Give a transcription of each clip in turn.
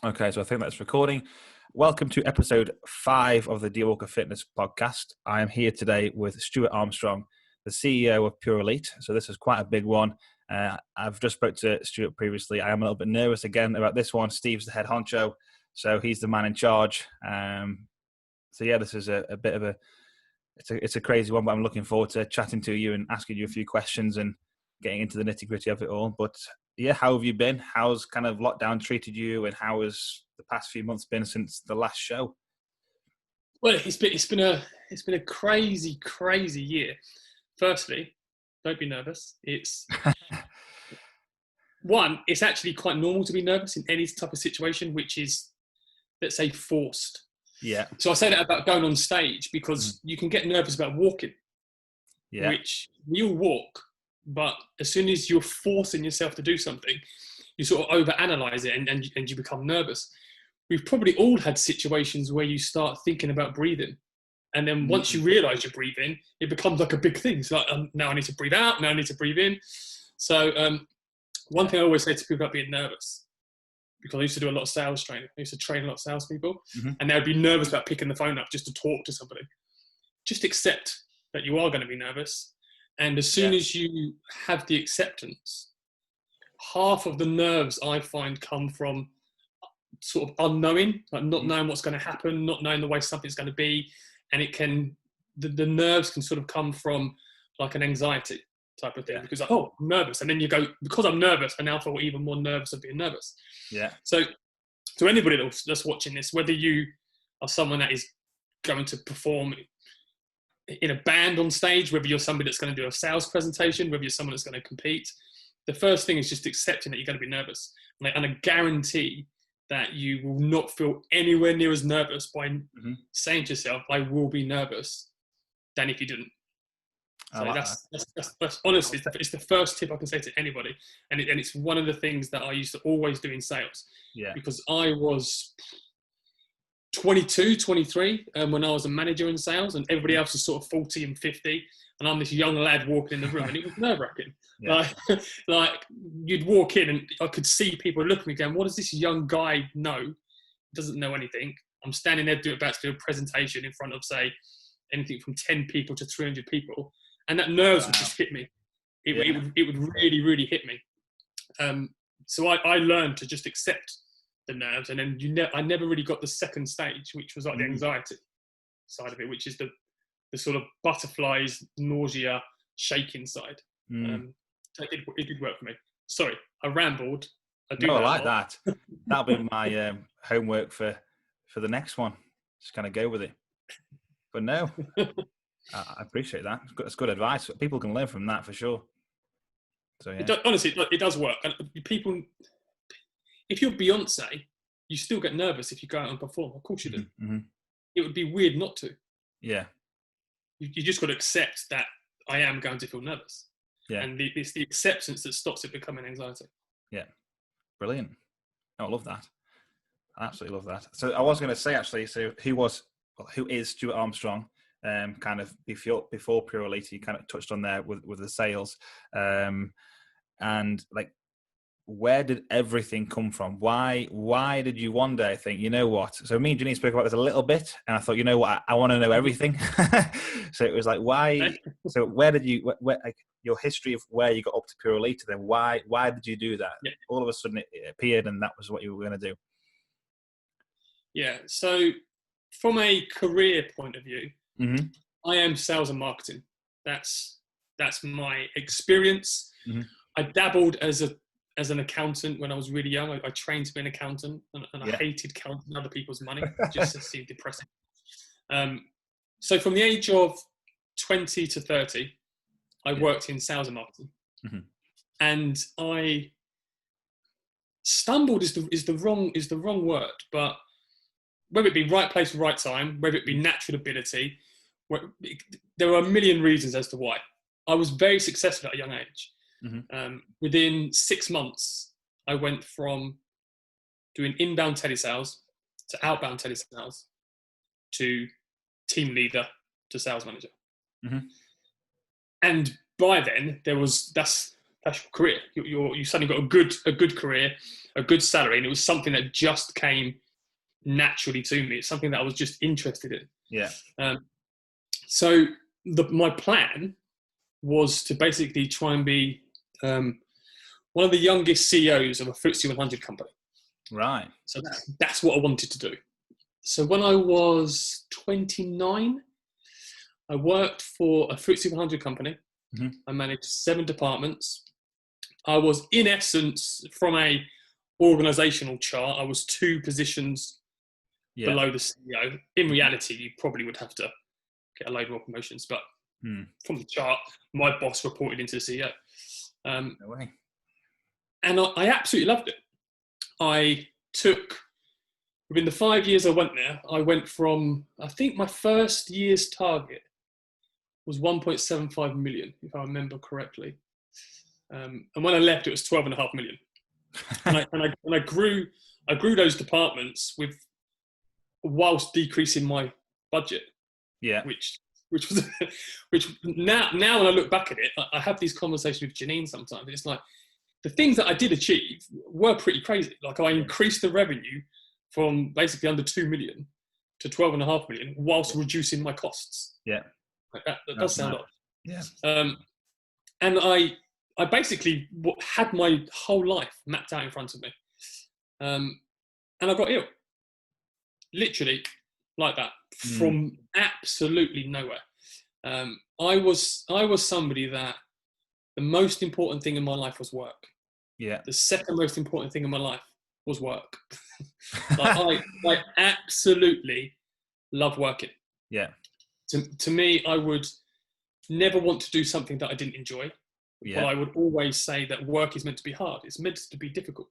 Okay, so I think that's recording. Welcome to episode 5 of the DWalkerFitness podcast. I am here today with Stewart Armstrong, the CEO of Pure Elite. So this is quite a big one. I've just spoke to Stewart previously. I am a little bit nervous again about this one. Steve's the head honcho, so he's the man in charge. This is a bit of it's a crazy one, but I'm looking forward to chatting to you and asking you a few questions and getting into the nitty gritty of it all. But yeah, how have you been? How's kind of lockdown treated you, and how has the past few months been since the last show? Well, it's been a crazy year. Firstly, don't be nervous. It's actually quite normal to be nervous in any type of situation, which is, let's say, forced. Yeah. So I say that about going on stage because you can get nervous about walking, which we all walk, but as soon as you're forcing yourself to do something, you sort of overanalyze it and you become nervous. We've probably all had situations where you start thinking about breathing. And then once you realize you're breathing, it becomes like a big thing. It's like, now I need to breathe out, now I need to breathe in. So one thing I always say to people about being nervous, because I used to do a lot of sales training. I used to train a lot of salespeople, and they would be nervous about picking the phone up just to talk to somebody. Just accept that you are going to be nervous. And as soon as you have the acceptance, half of the nerves I find come from sort of unknowing, like not knowing what's going to happen, not knowing the way something's going to be. And the nerves can sort of come from like an anxiety type of thing, because like, I'm nervous. And then you go, because I'm nervous, I now feel even more nervous of being nervous. Yeah. So to anybody that's watching this, whether you are someone that is going to perform in a band on stage, whether you're somebody that's going to do a sales presentation, whether you're someone that's going to compete, the first thing is just accepting that you're going to be nervous. And I guarantee that you will not feel anywhere near as nervous by saying to yourself, I will be nervous, than if you didn't. So that's honestly, it's the first tip I can say to anybody. And it's one of the things that I used to always do in sales. Yeah. Because I was 22, 23 when I was a manager in sales, and everybody else is sort of 40 and 50. And I'm this young lad walking in the room, and it was nerve-wracking. Yeah. Like you'd walk in and I could see people look at me going, what does this young guy know? He doesn't know anything. I'm standing there about to do a presentation in front of, say, anything from 10 people to 300 people. And that nerves would just hit me. It would really, really hit me. So I learned to just accept the nerves. And then I never really got the second stage, which was like the anxiety side of it, which is the sort of butterflies, nausea, shaking side. So it did work for me. Sorry, I rambled. I like that. That'll be my homework for the next one. Just kind of go with it. But no, I appreciate that. It's good advice. People can learn from that for sure. So yeah. Honestly, it does work. And people, if you're Beyonce, you still get nervous if you go out and perform. Of course you do. It would be weird not to. Yeah. You just got to accept that I am going to feel nervous. Yeah. And it's the acceptance that stops it becoming anxiety. Yeah. Brilliant. I love that. I absolutely love that. So I was going to say, actually, so who is Stewart Armstrong? Kind of before Pure Elite, you kind of touched on there with the sales. And like, where did everything come from? Why did you one day think, you know what? So me and Janine spoke about this a little bit, and I thought, you know what, I want to know everything. So it was like, why? So where did you, like your history of where you got up to Pure Elite, then why did you do that? Yeah. All of a sudden it appeared, and that was what you were going to do. Yeah. So from a career point of view, I am sales and marketing. That's my experience. I dabbled as an accountant when I was really young. I trained to be an accountant, and I hated counting other people's money. It just seemed depressing. So from the age of 20 to 30, I worked in sales and marketing. And I stumbled is the wrong word, but whether it be right place, right time, whether it be natural ability, there are a million reasons as to why. I was very successful at a young age. Within 6 months, I went from doing inbound telesales to outbound telesales to team leader to sales manager. And by then, that's that's your career. You suddenly got a good career, a good salary, and it was something that just came naturally to me. It's something that I was just interested in. Yeah. So my plan was to basically try and be one of the youngest CEOs of a FTSE 100 company. Right. So that's what I wanted to do. So when I was 29, I worked for a FTSE 100 company. Mm-hmm. I managed 7 departments. I was, in essence, from a organizational chart, I was 2 positions below the CEO. In reality, you probably would have to get a load more promotions, but from the chart, my boss reported into the CEO. No way. And I absolutely loved it. I took, within the 5 years I went there, I went from, I think my first year's target was 1.75 million, if I remember correctly. And when I left, it was 12.5 million. and I grew those departments whilst decreasing my budget. Yeah. Which now when I look back at it, I have these conversations with Janine sometimes. It's like the things that I did achieve were pretty crazy. Like I increased the revenue from basically under 2 million to 12.5 million whilst reducing my costs. Yeah. Like that does sound odd. Yeah. And I basically had my whole life mapped out in front of me. And I got ill. Literally like that, from absolutely nowhere. I was somebody that the most important thing in my life was work. Yeah. The second most important thing in my life was work. Like, I absolutely love working. Yeah. To me, I would never want to do something that I didn't enjoy. Yeah. But I would always say that work is meant to be hard. It's meant to be difficult.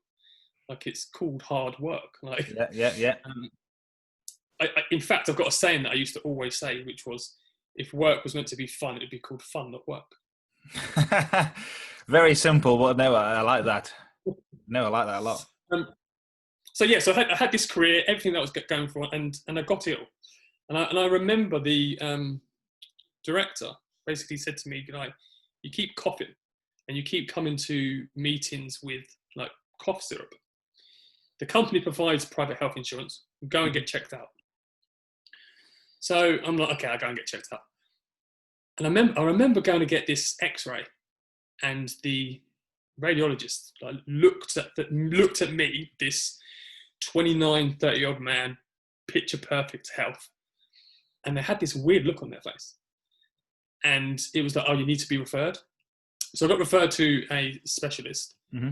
Like it's called hard work. Like yeah. In fact, I've got a saying that I used to always say, which was, if work was meant to be fun, it'd be called fun, not work. Very simple, but no, I like that. No, I like that a lot. So I had this career, everything that was going for, and I got ill. And I remember the director basically said to me, you keep coughing and you keep coming to meetings with like cough syrup. The company provides private health insurance. Go and get checked out. So I'm like, okay, I'll go and get checked out. And I remember going to get this X-ray, and the radiologist looked at me, this 29, 30-year-old man, picture perfect health, and they had this weird look on their face. And it was like, oh, you need to be referred. So I got referred to a specialist. Mm-hmm.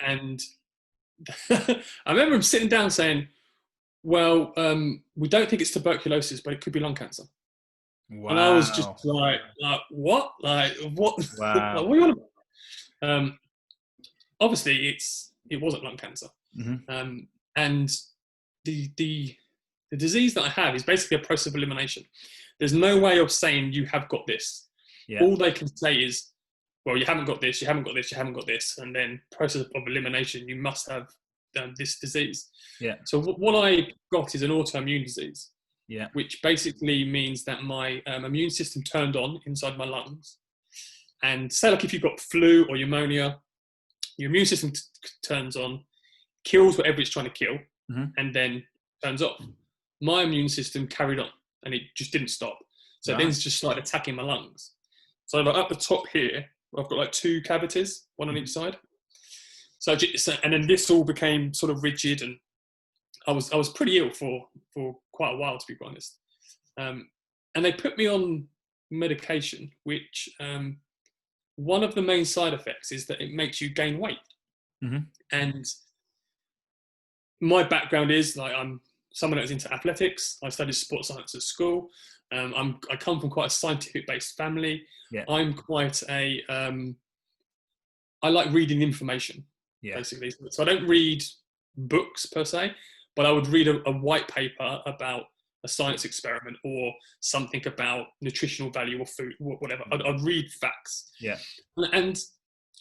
And I remember him sitting down saying, well, we don't think it's tuberculosis, but it could be lung cancer. Wow. And I was just like what? Like, what? Wow. Like, what are you on about? Obviously, it wasn't lung cancer. Mm-hmm. And the disease that I have is basically a process of elimination. There's no way of saying you have got this. Yeah. All they can say is, well, you haven't got this, you haven't got this, you haven't got this. And then process of elimination, you must have this disease. Yeah. So what I got is an autoimmune disease. Yeah. Which basically means that my immune system turned on inside my lungs. And say like if you've got flu or pneumonia, your immune system turns on, kills whatever it's trying to kill, mm-hmm. and then turns off. My immune system carried on, and it just didn't stop. So then it's just started attacking my lungs. So like up the top here, I've got like 2 cavities, one on each side. So and then this all became sort of rigid, and I was pretty ill for quite a while, to be honest. And they put me on medication, which one of the main side effects is that it makes you gain weight. Mm-hmm. And my background is like I'm someone that's into athletics. I studied sports science at school. I come from quite a scientific-based family. Yeah. I'm quite I like reading information, basically. So I don't read books per se, but I would read a white paper about a science experiment or something about nutritional value or food, whatever. I'd read facts. Yeah. And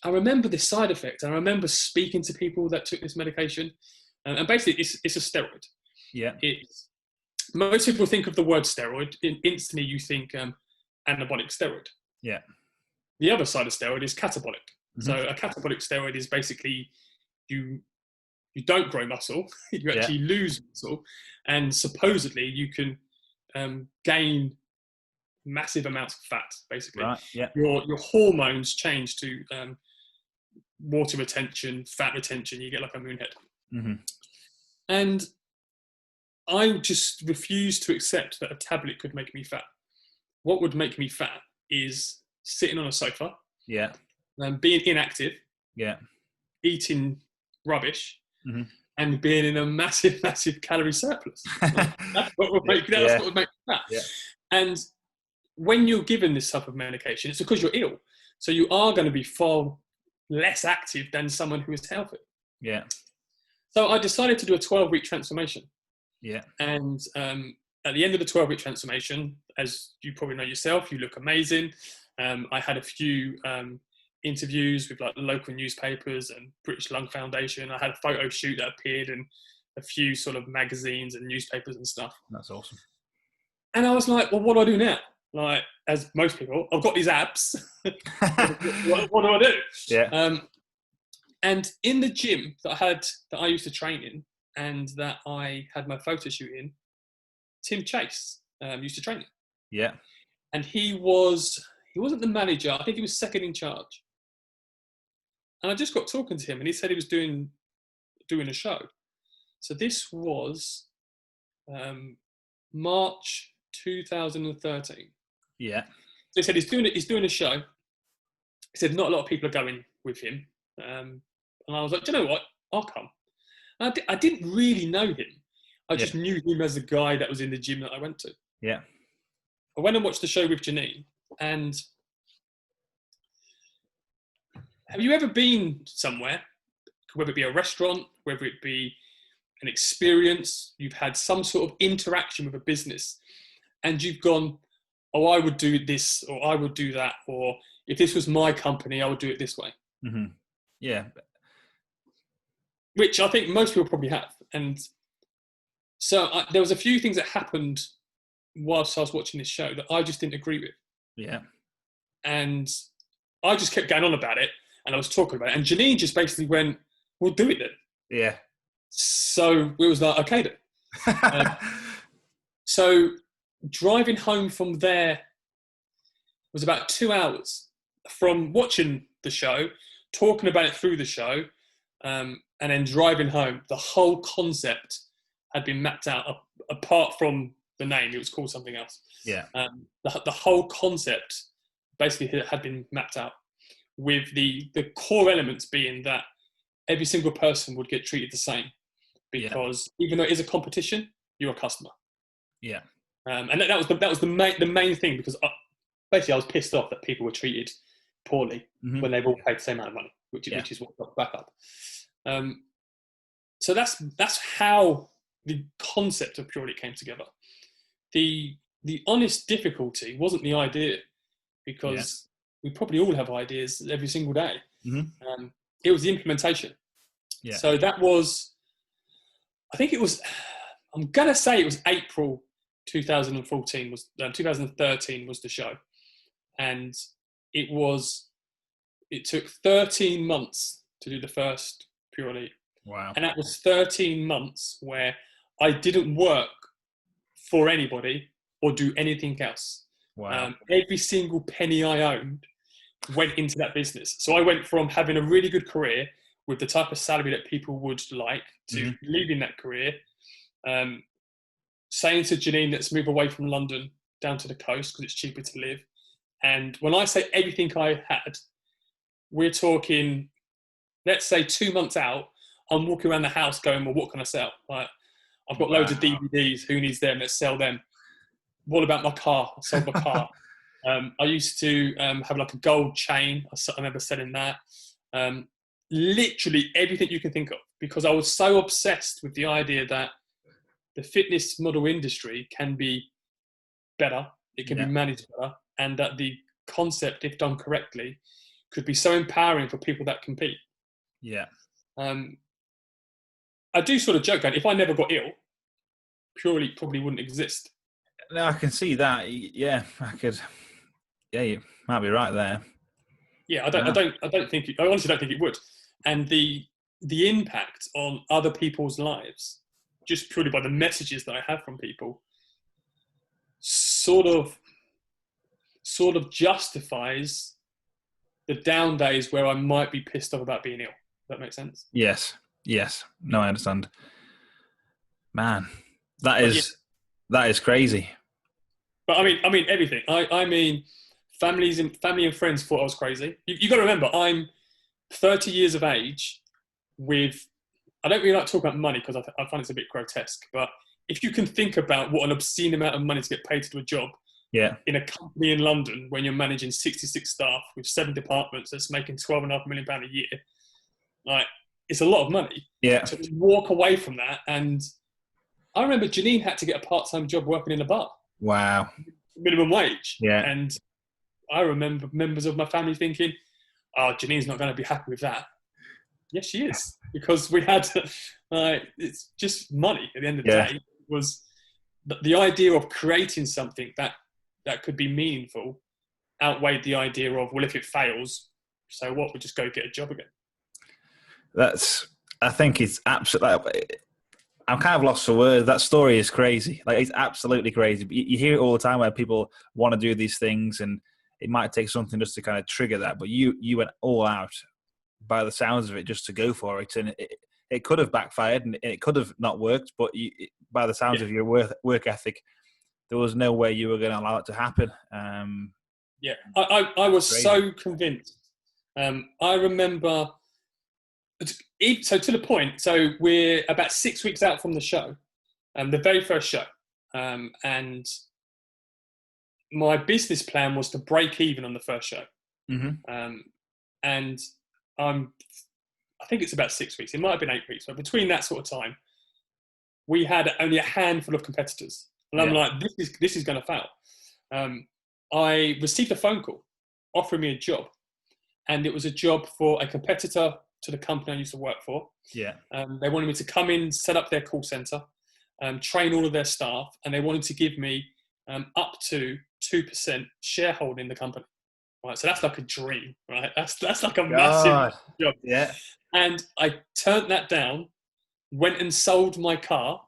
I remember this side effect. I remember speaking to people that took this medication, and basically it's a steroid. Yeah. Most people think of the word steroid, instantly you think anabolic steroid. Yeah. The other side of steroid is catabolic. So a catabolic steroid is basically you don't grow muscle, you actually lose muscle, and supposedly you can gain massive amounts of fat. Basically, Right. Yeah. your hormones change to water retention, fat retention. You get like a moonhead. And I just refused to accept that a tablet could make me fat. What would make me fat is sitting on a sofa, Yeah. being inactive, Yeah. eating rubbish, and being in a massive, massive calorie surplus. That's what would make me fat. Yeah. And when you're given this type of medication, it's because you're ill. So you are going to be far less active than someone who is healthy. Yeah. So I decided to do a 12-week transformation. Yeah. And at the end of the 12-week transformation, as you probably know yourself, you look amazing. I had a few interviews with like local newspapers and British Lung Foundation. I had a photo shoot that appeared in a few sort of magazines and newspapers and stuff. That's awesome. And I was like, well, what do I do now? Like, as most people, I've got these abs. what do I do? Yeah. And in the gym that I used to train in and that I had my photo shoot in, Tim Chase used to train in. Yeah. And he wasn't the manager. I think he was second in charge. And I just got talking to him, and he said he was doing a show. So this was March 2013. Yeah. So he said he's doing a show. He said not a lot of people are going with him. And I was like, do you know what? I'll come. And I didn't really know him. I just knew him as a guy that was in the gym that I went to. Yeah. I went and watched the show with Janine. And have you ever been somewhere, whether it be a restaurant, whether it be an experience, you've had some sort of interaction with a business, and you've gone, oh, I would do this, or I would do that, or if this was my company, I would do it this way. Yeah. Which I think most people probably have. And so there was a few things that happened whilst I was watching this show that I just didn't agree with. Yeah. And I just kept going on about it, and I was talking about it. And Janine just basically went, we'll do it then. Yeah. So it was like, okay then. So driving home from there was about 2 hours from watching the show, talking about it through the show, and then driving home. The whole concept had been mapped out, apart from the name. It was called something else. Yeah. The whole concept basically had been mapped out, with the core elements being that every single person would get treated the same, because even though it is a competition, you're a customer. Yeah. And that was the main thing, because basically I was pissed off that people were treated poorly when they've all paid the same amount of money, which is what got back up. So that's how the concept of Pure Elite came together. The honest difficulty wasn't the idea, because we probably all have ideas every single day. It was the implementation. Yeah. So that was, I think it was, I'm going to say it was April 2013 was the show. And it took 13 months to do the first Pure Elite. Wow. And that was 13 months where I didn't work for anybody or do anything else. Wow. Every single penny I owned went into that business. So I went from having a really good career with the type of salary that people would like to leaving that career, saying to Janine, let's move away from London down to the coast because it's cheaper to live. And when I say everything I had, we're talking, let's say 2 months out, I'm walking around the house going, well, what can I sell? Like, I've got loads of DVDs. Who needs them? Let's sell them. What about my car? I sold my car. I used to have like a gold chain. I remember selling that. Literally everything you can think of, because I was so obsessed with the idea that the fitness model industry can be better. It can be managed better. And that the concept, if done correctly, could be so empowering for people that compete. Yeah. I do sort of joke that if I never got ill, Pure Elite probably wouldn't exist. No, I can see that. Yeah, I could. Yeah, you might be right there. Yeah, No. I don't think, I honestly don't think it would. And the impact on other people's lives, just purely by the messages that I have from people, sort of justifies the down days where I might be pissed off about being ill. Does that make sense? Yes. Yes. No, I understand. Man, that But yeah, is crazy. but I mean everything. I mean, family and friends thought I was crazy. You got to remember, I'm 30 years of age with. I don't really like talking about money because I find it's a bit grotesque. But if you can think about what an obscene amount of money to get paid to do a job Yeah. in a company in London when you're managing 66 staff with 7 departments that's making £12.5 million a year, like it's a lot of money. Yeah. So to walk away from that, and I remember Janine had to get a part-time job working in a bar, Wow. minimum wage, Yeah. and I remember members of my family thinking, "Oh, Janine's not going to be happy with that." Yes, she is, because we had, it's just money at the end of the Yeah. day. It was the idea of creating something that could be meaningful outweighed the idea of, well, if it fails, so what? We'll just go get a job again. I think it's absolutely, I'm kind of lost for words. That story is crazy. Like, it's absolutely crazy. But you hear it all the time where people want to do these things, and it might take something just to kind of trigger that. But you went all out by the sounds of it just to go for it. And it could have backfired and it could have not worked. But by the sounds of your work ethic, there was no way you were going to allow it to happen. Yeah, I was crazy. so convinced. I remember, so to the point, so we're about 6 weeks out from the show, the very first show. And my business plan was to break even on the first show. Mm-hmm. And I think it's about 6 weeks. It might have been 8 weeks, but between that sort of time, we had only a handful of competitors. And I'm like, this is going to fail. I received a phone call offering me a job, and it was a job for a competitor to the company I used to work for. Yeah. They wanted me to come in, set up their call center, train all of their staff, and they wanted to give me up to 2% shareholding in the company. Right, so that's like a dream, right? That's like a massive job. Yeah. And I turned that down, went and sold my car,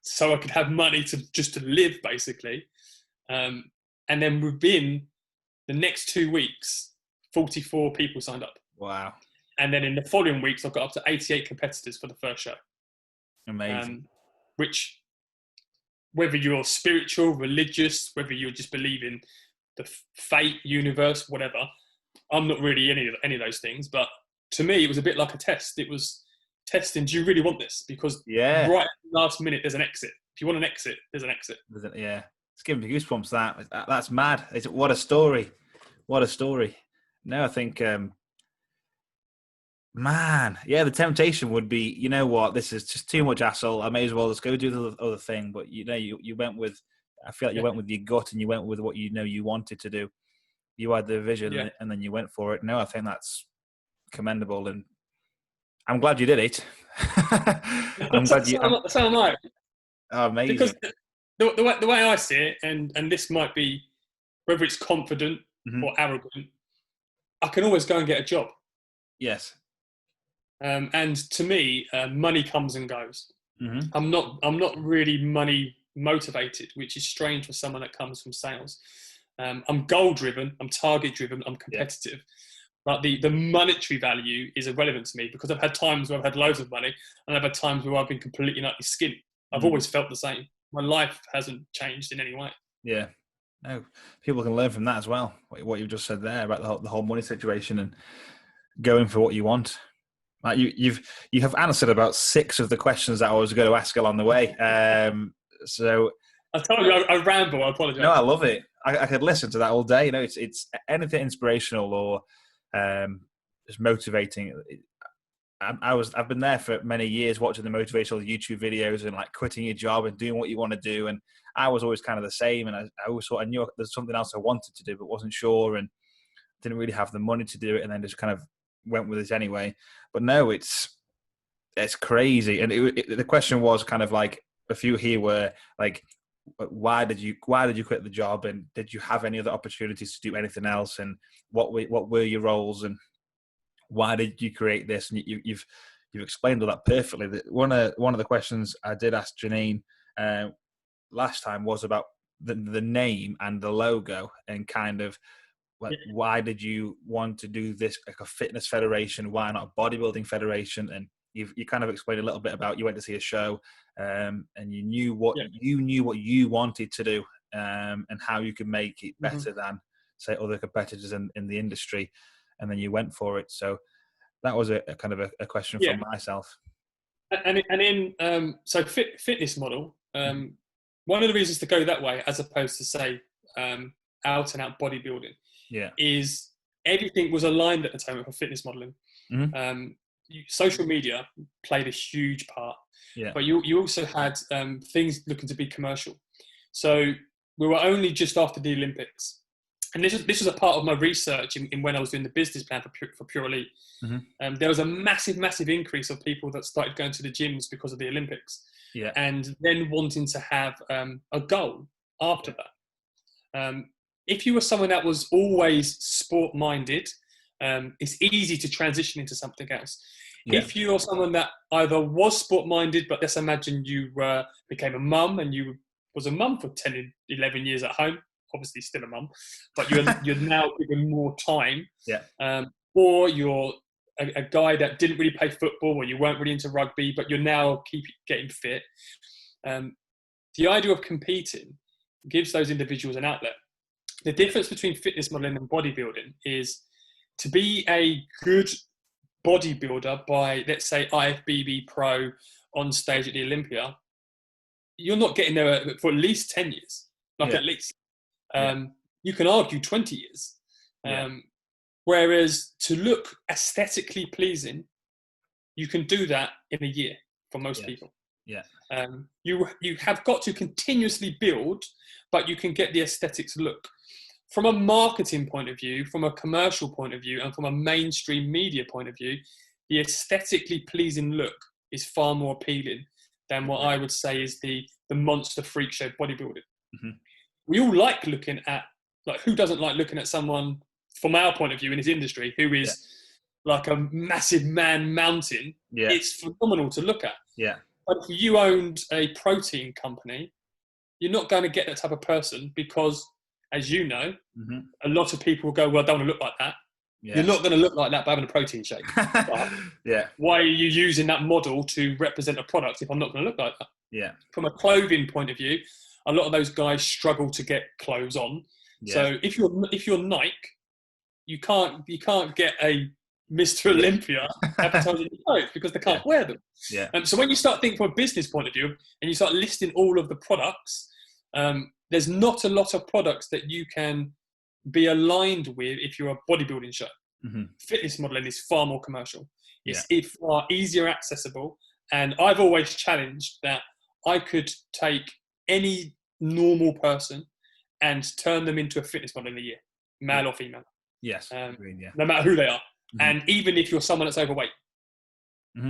so I could have money to live, basically. And then within the next 2 weeks, 44 people signed up. Wow. And then in the following weeks, I've got up to 88 competitors for the first show. Amazing. Which, whether you're spiritual, religious, whether you just believe in the fate, universe, whatever, I'm not really any of those things. But to me, it was a bit like a test. It was testing, do you really want this? Because right at the last minute, there's an exit. If you want an exit, there's an exit. Yeah. It's giving me goosebumps. That's mad. What a story. What a story. No, I think, man, yeah, the temptation would be, you know what, this is just too much hassle. I may as well just go do the other thing. But, you went with, I feel like you went with your gut, and you went with what you wanted to do. You had the vision, and then you went for it. No, I think that's commendable, and I'm glad you did it. I'm glad you. So am I. Oh, amazing. Because the way I see it, and this might be, whether it's confident or arrogant, I can always go and get a job. Yes. And to me, money comes and goes. Mm-hmm. I'm not really money motivated, which is strange for someone that comes from sales. I'm goal driven, I'm target driven, I'm competitive. But the monetary value is irrelevant to me, because I've had times where I've had loads of money, and I've had times where I've been completely nutty skinny. I've always felt the same. My life hasn't changed in any way. Yeah. No, people can learn from that as well. What you've just said there about the whole money situation and going for what you want. Like you have answered about 6 of the questions that I was going to ask along the way. So I told you I ramble. I apologize. No, I love it. I could listen to that all day. It's anything inspirational or just motivating. I've been there for many years, watching the motivational YouTube videos and like quitting your job and doing what you want to do. And I was always kind of the same. And I always thought I knew there's something else I wanted to do, but wasn't sure and didn't really have the money to do it. And then just kind of went with it anyway. But no, it's crazy. And the question was kind of like a few here were like, why did you quit the job, and did you have any other opportunities to do anything else, and what were your roles, and why did you create this? And you've explained all that perfectly. One of the questions I did ask Janine last time was about the name and the logo, and kind of like, why did you want to do this, like a fitness federation? Why not a bodybuilding federation? And you kind of explained a little bit about, you went to see a show, and you knew what you wanted to do, and how you could make it better than, say, other competitors in the industry, and then you went for it. So that was a kind of a question from myself. And in fitness model, one of the reasons to go that way, as opposed to say out and out bodybuilding, is everything was aligned at the time for fitness modeling. Social media played a huge part, but you also had things looking to be commercial. So we were only just after the Olympics, and this was a part of my research in when I was doing the business plan for Pure Elite. There was a massive increase of people that started going to the gyms because of the Olympics, and then wanting to have a goal after that. If you were someone that was always sport-minded, it's easy to transition into something else. If you're someone that either was sport-minded, but let's imagine you became a mum, and you was a mum for 10, 11 years at home, obviously still a mum, but you're now given more time. Or you're a guy that didn't really play football, or you weren't really into rugby, but you're now getting fit. The idea of competing gives those individuals an outlet. The difference between fitness modeling and bodybuilding is, to be a good bodybuilder by, let's say, IFBB Pro on stage at the Olympia, you're not getting there for at least 10 years, at least. You can argue 20 years. Whereas to look aesthetically pleasing, you can do that in a year for most people. You have got to continuously build, but you can get the aesthetics look. From a marketing point of view, from a commercial point of view, and from a mainstream media point of view, the aesthetically pleasing look is far more appealing than what I would say is the monster freak show bodybuilding. We all like looking at, like, who doesn't like looking at someone, from our point of view in this industry, who is like a massive man mountain? It's phenomenal to look at. But if you owned a protein company, you're not going to get that type of person, because, as you know, a lot of people go, well, I don't want to look like that. You're not going to look like that by having a protein shake. Why are you using that model to represent a product if I'm not going to look like that? From a clothing point of view, a lot of those guys struggle to get clothes on. So if you're Nike, you can't get a Mr. Olympia advertising your clothes, because they can't wear them. So when you start thinking from a business point of view, and you start listing all of the products, there's not a lot of products that you can be aligned with if you're a bodybuilding show. Fitness modeling is far more commercial. It's far easier accessible. And I've always challenged that I could take any normal person and turn them into a fitness model in a year, male or female. No matter who they are. And even if you're someone that's overweight,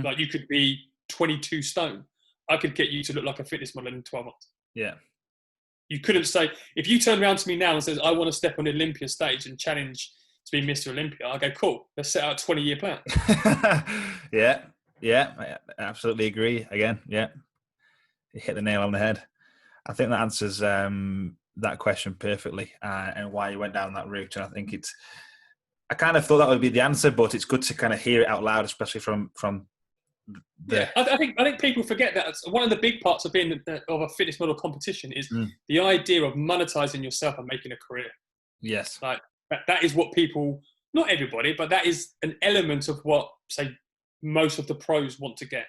like, you could be 22 stone, I could get you to look like a fitness model in 12 months. You couldn't say, if you turn around to me now and says, I want to step on the Olympia stage and challenge to be Mr. Olympia, I go, cool, let's set out a 20-year plan. I absolutely agree. Again, you hit the nail on the head. I think that answers that question perfectly, and why you went down that route. And I think I kind of thought that would be the answer, but it's good to kind of hear it out loud, especially from I think people forget that one of the big parts of being of a fitness model competition is the idea of monetizing yourself and making a career. Like that is what people, not everybody, but that is an element of what, say, most of the pros want to get.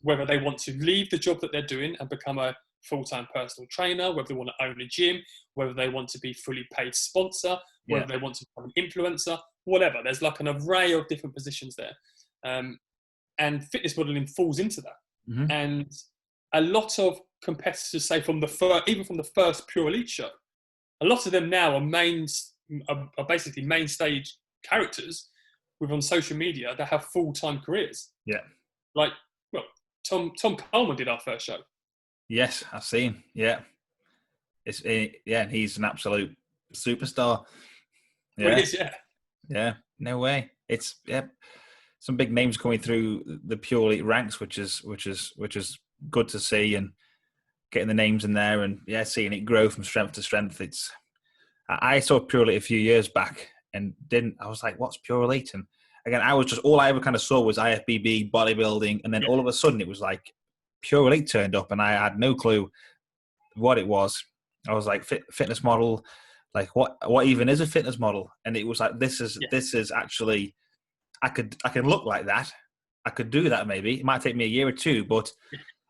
Whether they want to leave the job that they're doing and become a full-time personal trainer, whether they want to own a gym, whether they want to be fully paid sponsor, whether they want to become an influencer, whatever. There's like an array of different positions there. And fitness modeling falls into that. And a lot of competitors, say even from the first Pure Elite show, a lot of them now are basically main stage characters on social media that have full-time careers. Like, well, Tom Coleman did our first show. Yes, I've seen. Yeah, and he's an absolute superstar. Well, Yeah, it is, yeah. yeah, no way. It's some big names coming through the Pure Elite ranks, which is good to see, and getting the names in there, and seeing it grow from strength to strength. I saw Pure Elite a few years back and I was like, what's Pure Elite? And again, all I ever kind of saw was IFBB, bodybuilding, and then all of a sudden it was like Pure Elite turned up, and I had no clue what it was. I was like, fitness model, like what even is a fitness model? And it was like, this is actually, I can look like that. I could do that maybe. It might take me a year or two, but,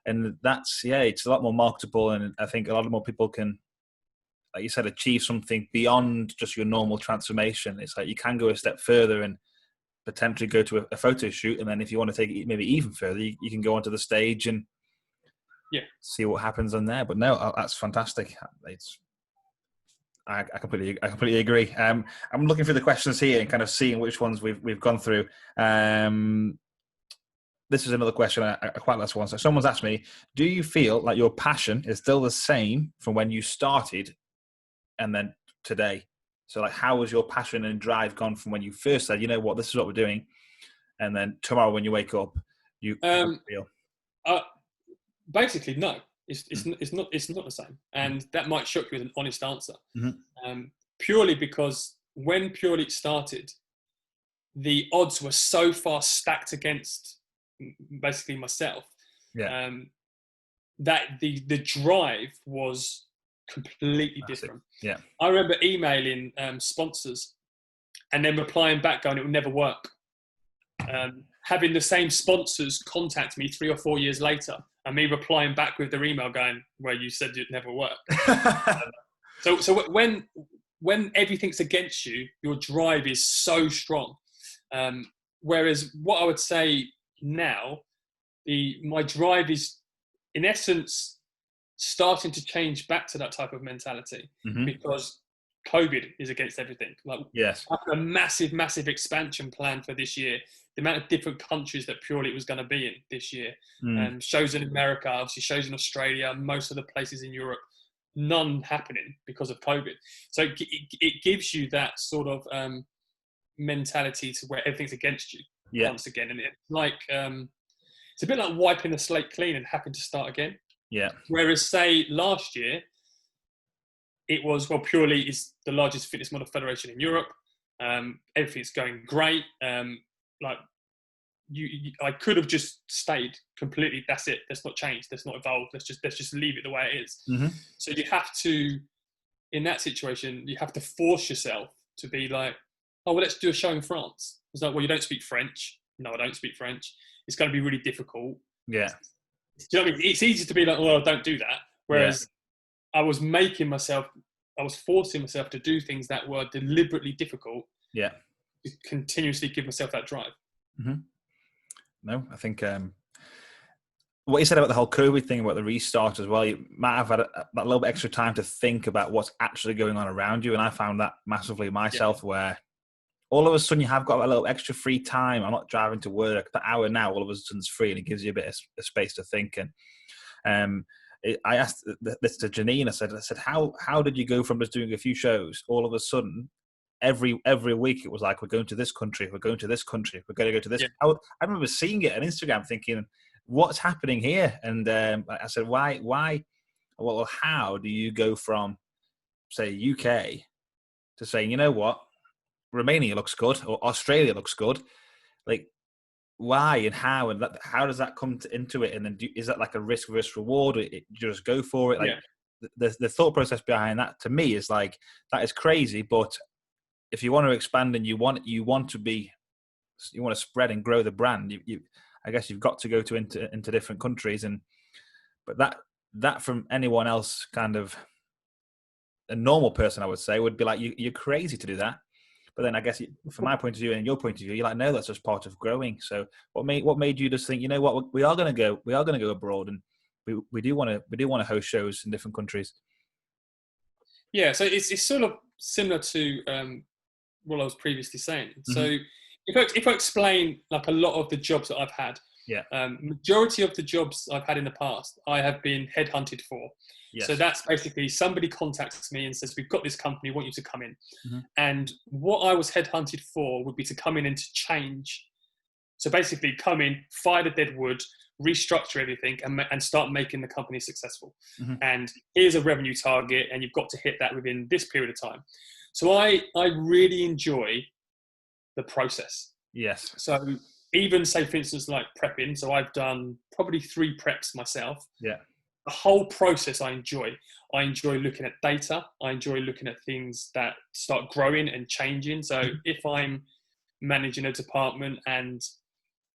and that's, it's a lot more marketable. And I think a lot more people can, like you said, achieve something beyond just your normal transformation. It's like you can go a step further and potentially go to a photo shoot. And then if you want to take it maybe even further, you can go onto the stage and see what happens on there. But no, that's fantastic. I completely agree. I'm looking through the questions here and kind of seeing which ones we've gone through. This is another question I quite like one. So someone's asked me, do you feel like your passion is still the same from when you started and then today? So like, how has your passion and drive gone from when you first said, you know what, this is what we're doing, and then tomorrow when you wake up, you feel? Basically, no. It's not the same, and that might shock you with an honest answer. Mm-hmm. Purely because when Pure Elite started, the odds were so far stacked against basically myself, that the drive was completely different. Yeah, I remember emailing sponsors and then replying back going, it will never work. Having the same sponsors contact me 3 or 4 years later, and me replying back with their email going, well, you said it never worked. So when everything's against you, your drive is so strong. Whereas what I would say now, my drive is, in essence, starting to change back to that type of mentality, because COVID is against everything. Like, yes, I have a massive, massive expansion plan for this year. The amount of different countries that Pure Elite was going to be in this year, shows in America, obviously shows in Australia, most of the places in Europe, none happening because of COVID. So it gives you that sort of mentality to where everything's against you once again, and it's like it's a bit like wiping the slate clean and having to start again. Yeah. Whereas, say, last year, it was, well, Pure Elite is the largest fitness model federation in Europe. Everything's going great. I could have just stayed completely. That's it. Let's not change. Let's not evolve. Let's just leave it the way it is. So you have to, in that situation, you have to force yourself to be like, oh, well, let's do a show in France. It's like, well, you don't speak French. No, I don't speak French. It's going to be really difficult. Yeah. Do you know what I mean? It's easy to be like, well, don't do that. Whereas I was forcing myself to do things that were deliberately difficult. Yeah. To continuously give myself that drive. No, I think what you said about the whole COVID thing, about the restart as well, you might have had that little bit extra time to think about what's actually going on around you. And I found that massively myself, where all of a sudden you have got a little extra free time. I'm not driving to work. The hour now, all of a sudden, is free, and it gives you a bit of space to think. And I asked this to Janine. I said, how did you go from just doing a few shows, all of a sudden, every week it was like, we're going to this country, we're going to this country, we're going to go to this. I remember seeing it on Instagram, thinking, what's happening here? And I said, why? Well, how do you go from, say, UK to saying, you know what, Romania looks good, or Australia looks good? Like, why and how, and how does that come into it? And then is that like a risk versus reward? Or you just go for it? Like the thought process behind that to me is like, that is crazy. But if you want to expand and you want to spread and grow the brand, I guess you've got to go into different countries. But that from anyone else, kind of a normal person, I would say, would be like, you're crazy to do that. But then I guess from my point of view and your point of view, you're like, no, that's just part of growing. So what made you just think, you know what, we are going to go abroad, and we do want to host shows in different countries? Yeah, so it's sort of similar to what I was previously saying. So if I explain like a lot of the jobs that I've had, Yeah. Majority of the jobs I've had in the past, I have been headhunted for. Yes. So that's basically somebody contacts me and says, we've got this company, want you to come in. Mm-hmm. And what I was headhunted for would be to come in and to change. So basically come in, fire the dead wood, restructure everything and start making the company successful. Mm-hmm. And here's a revenue target and you've got to hit that within this period of time. So I really enjoy the process. Yes. So even say, for instance, like prepping. So I've done probably 3 preps myself. Yeah. The whole process I enjoy. I enjoy looking at data. I enjoy looking at things that start growing and changing. So if I'm managing a department and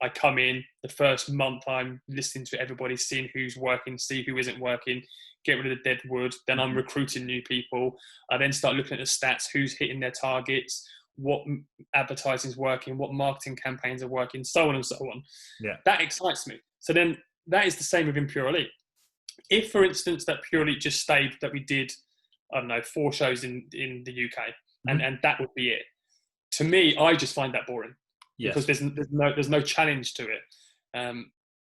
I come in, the first month I'm listening to everybody, seeing who's working, see who isn't working, get rid of the dead wood. Then I'm recruiting new people. I then start looking at the stats, who's hitting their targets, what advertising is working, what marketing campaigns are working, so on and so on. Yeah. That excites me. So then that is the same within Pure Elite. If, for instance, that Pure Elite just stayed that we did, I don't know, 4 shows in the UK, and that would be it. To me, I just find that boring. Yes. Because there's no challenge to it.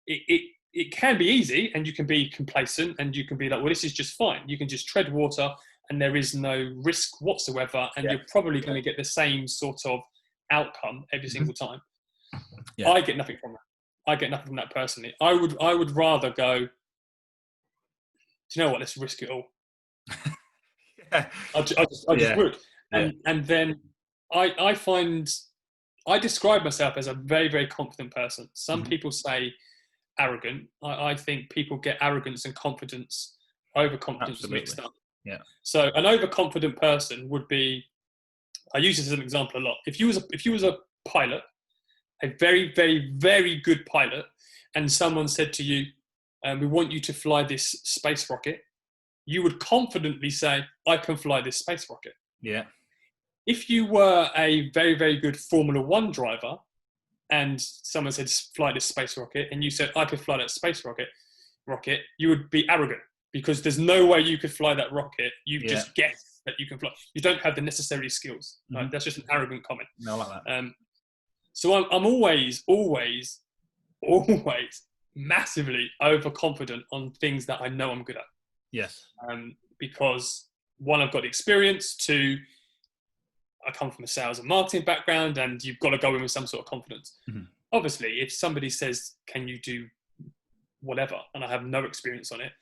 It can be easy, and you can be complacent, and you can be like, well, this is just fine. You can just tread water, and there is no risk whatsoever, and you're probably going to get the same sort of outcome every single time. Yeah. I get nothing from that. I get nothing from that personally. I would rather go, do you know what? Let's risk it all. I just would. And then I find. I describe myself as a very, very confident person. Some people say arrogant. I think people get arrogance and confidence, overconfidence mixed up. Yeah. So an overconfident person would be, I use this as an example a lot. If you was a pilot, a very, very, very good pilot, and someone said to you, we want you to fly this space rocket, you would confidently say, I can fly this space rocket. Yeah. If you were a very, very good Formula 1 driver and someone said, fly this space rocket, and you said, I could fly that space rocket, you would be arrogant because there's no way you could fly that rocket. You just guess that you can fly. You don't have the necessary skills. Right? That's just an arrogant comment. No, like that. So I'm always massively overconfident on things that I know I'm good at. Yes. Because 1, I've got the experience. 2, I come from a sales and marketing background, and you've got to go in with some sort of confidence. Obviously, if somebody says, can you do whatever, and I have no experience on it,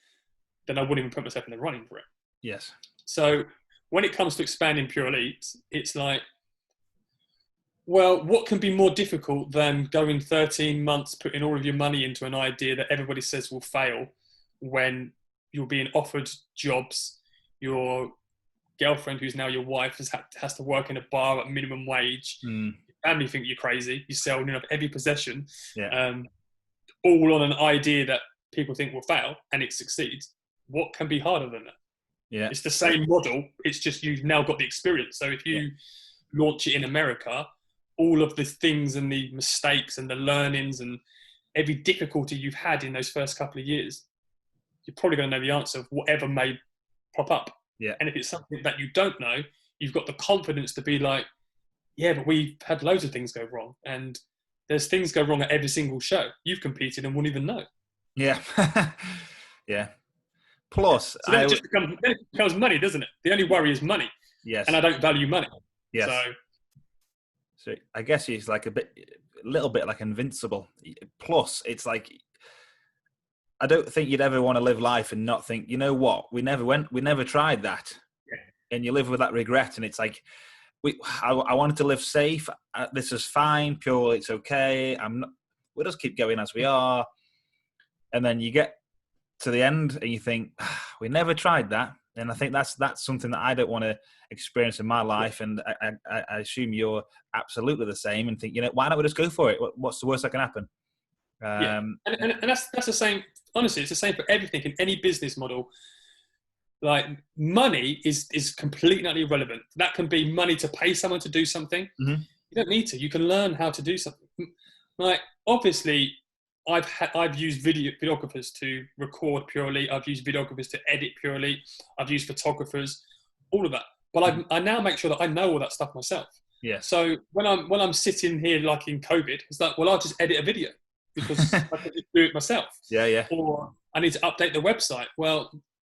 then I wouldn't even put myself in the running for it. Yes. So when it comes to expanding Pure Elite, it's like, well, what can be more difficult than going 13 months, putting all of your money into an idea that everybody says will fail when you're being offered jobs, your girlfriend, who's now your wife, has to work in a bar at minimum wage. Your family think you're crazy. You sell enough every possession, all on an idea that people think will fail, and it succeeds. What can be harder than that? Yeah, it's the same model. It's just you've now got the experience. So if you launch it in America, all of the things and the mistakes and the learnings and every difficulty you've had in those first couple of years, you're probably going to know the answer of whatever may pop up. Yeah. And if it's something that you don't know, you've got the confidence to be like, yeah, but we've had loads of things go wrong. And there's things go wrong at every single show. You've competed and won't even know. Yeah. Yeah. Plus, so then it becomes money, doesn't it? The only worry is money. Yes. And I don't value money. Yes. So I guess he's like a little bit like invincible. Plus, it's like, I don't think you'd ever want to live life and not think, you know what, we never tried that. Yeah. And you live with that regret. And it's like, I wanted to live safe. This is fine. Pure, it's okay. We'll just keep going as we are. And then you get to the end and you think, we never tried that. And I think that's something that I don't want to experience in my life. And I assume you're absolutely the same and think, why don't we just go for it? What's the worst that can happen? And that's the same. Honestly, it's the same for everything in any business model. Like money is completely irrelevant. That can be money to pay someone to do something. Mm-hmm. You don't need to. You can learn how to do something. Like obviously, I've used videographers to record Pure Elite. I've used videographers to edit Pure Elite. I've used photographers, all of that. But I now make sure that I know all that stuff myself. Yeah. So when I'm sitting here like in COVID, it's like, well, I'll just edit a video. because I can just do it myself. Yeah. Or I need to update the website. Well,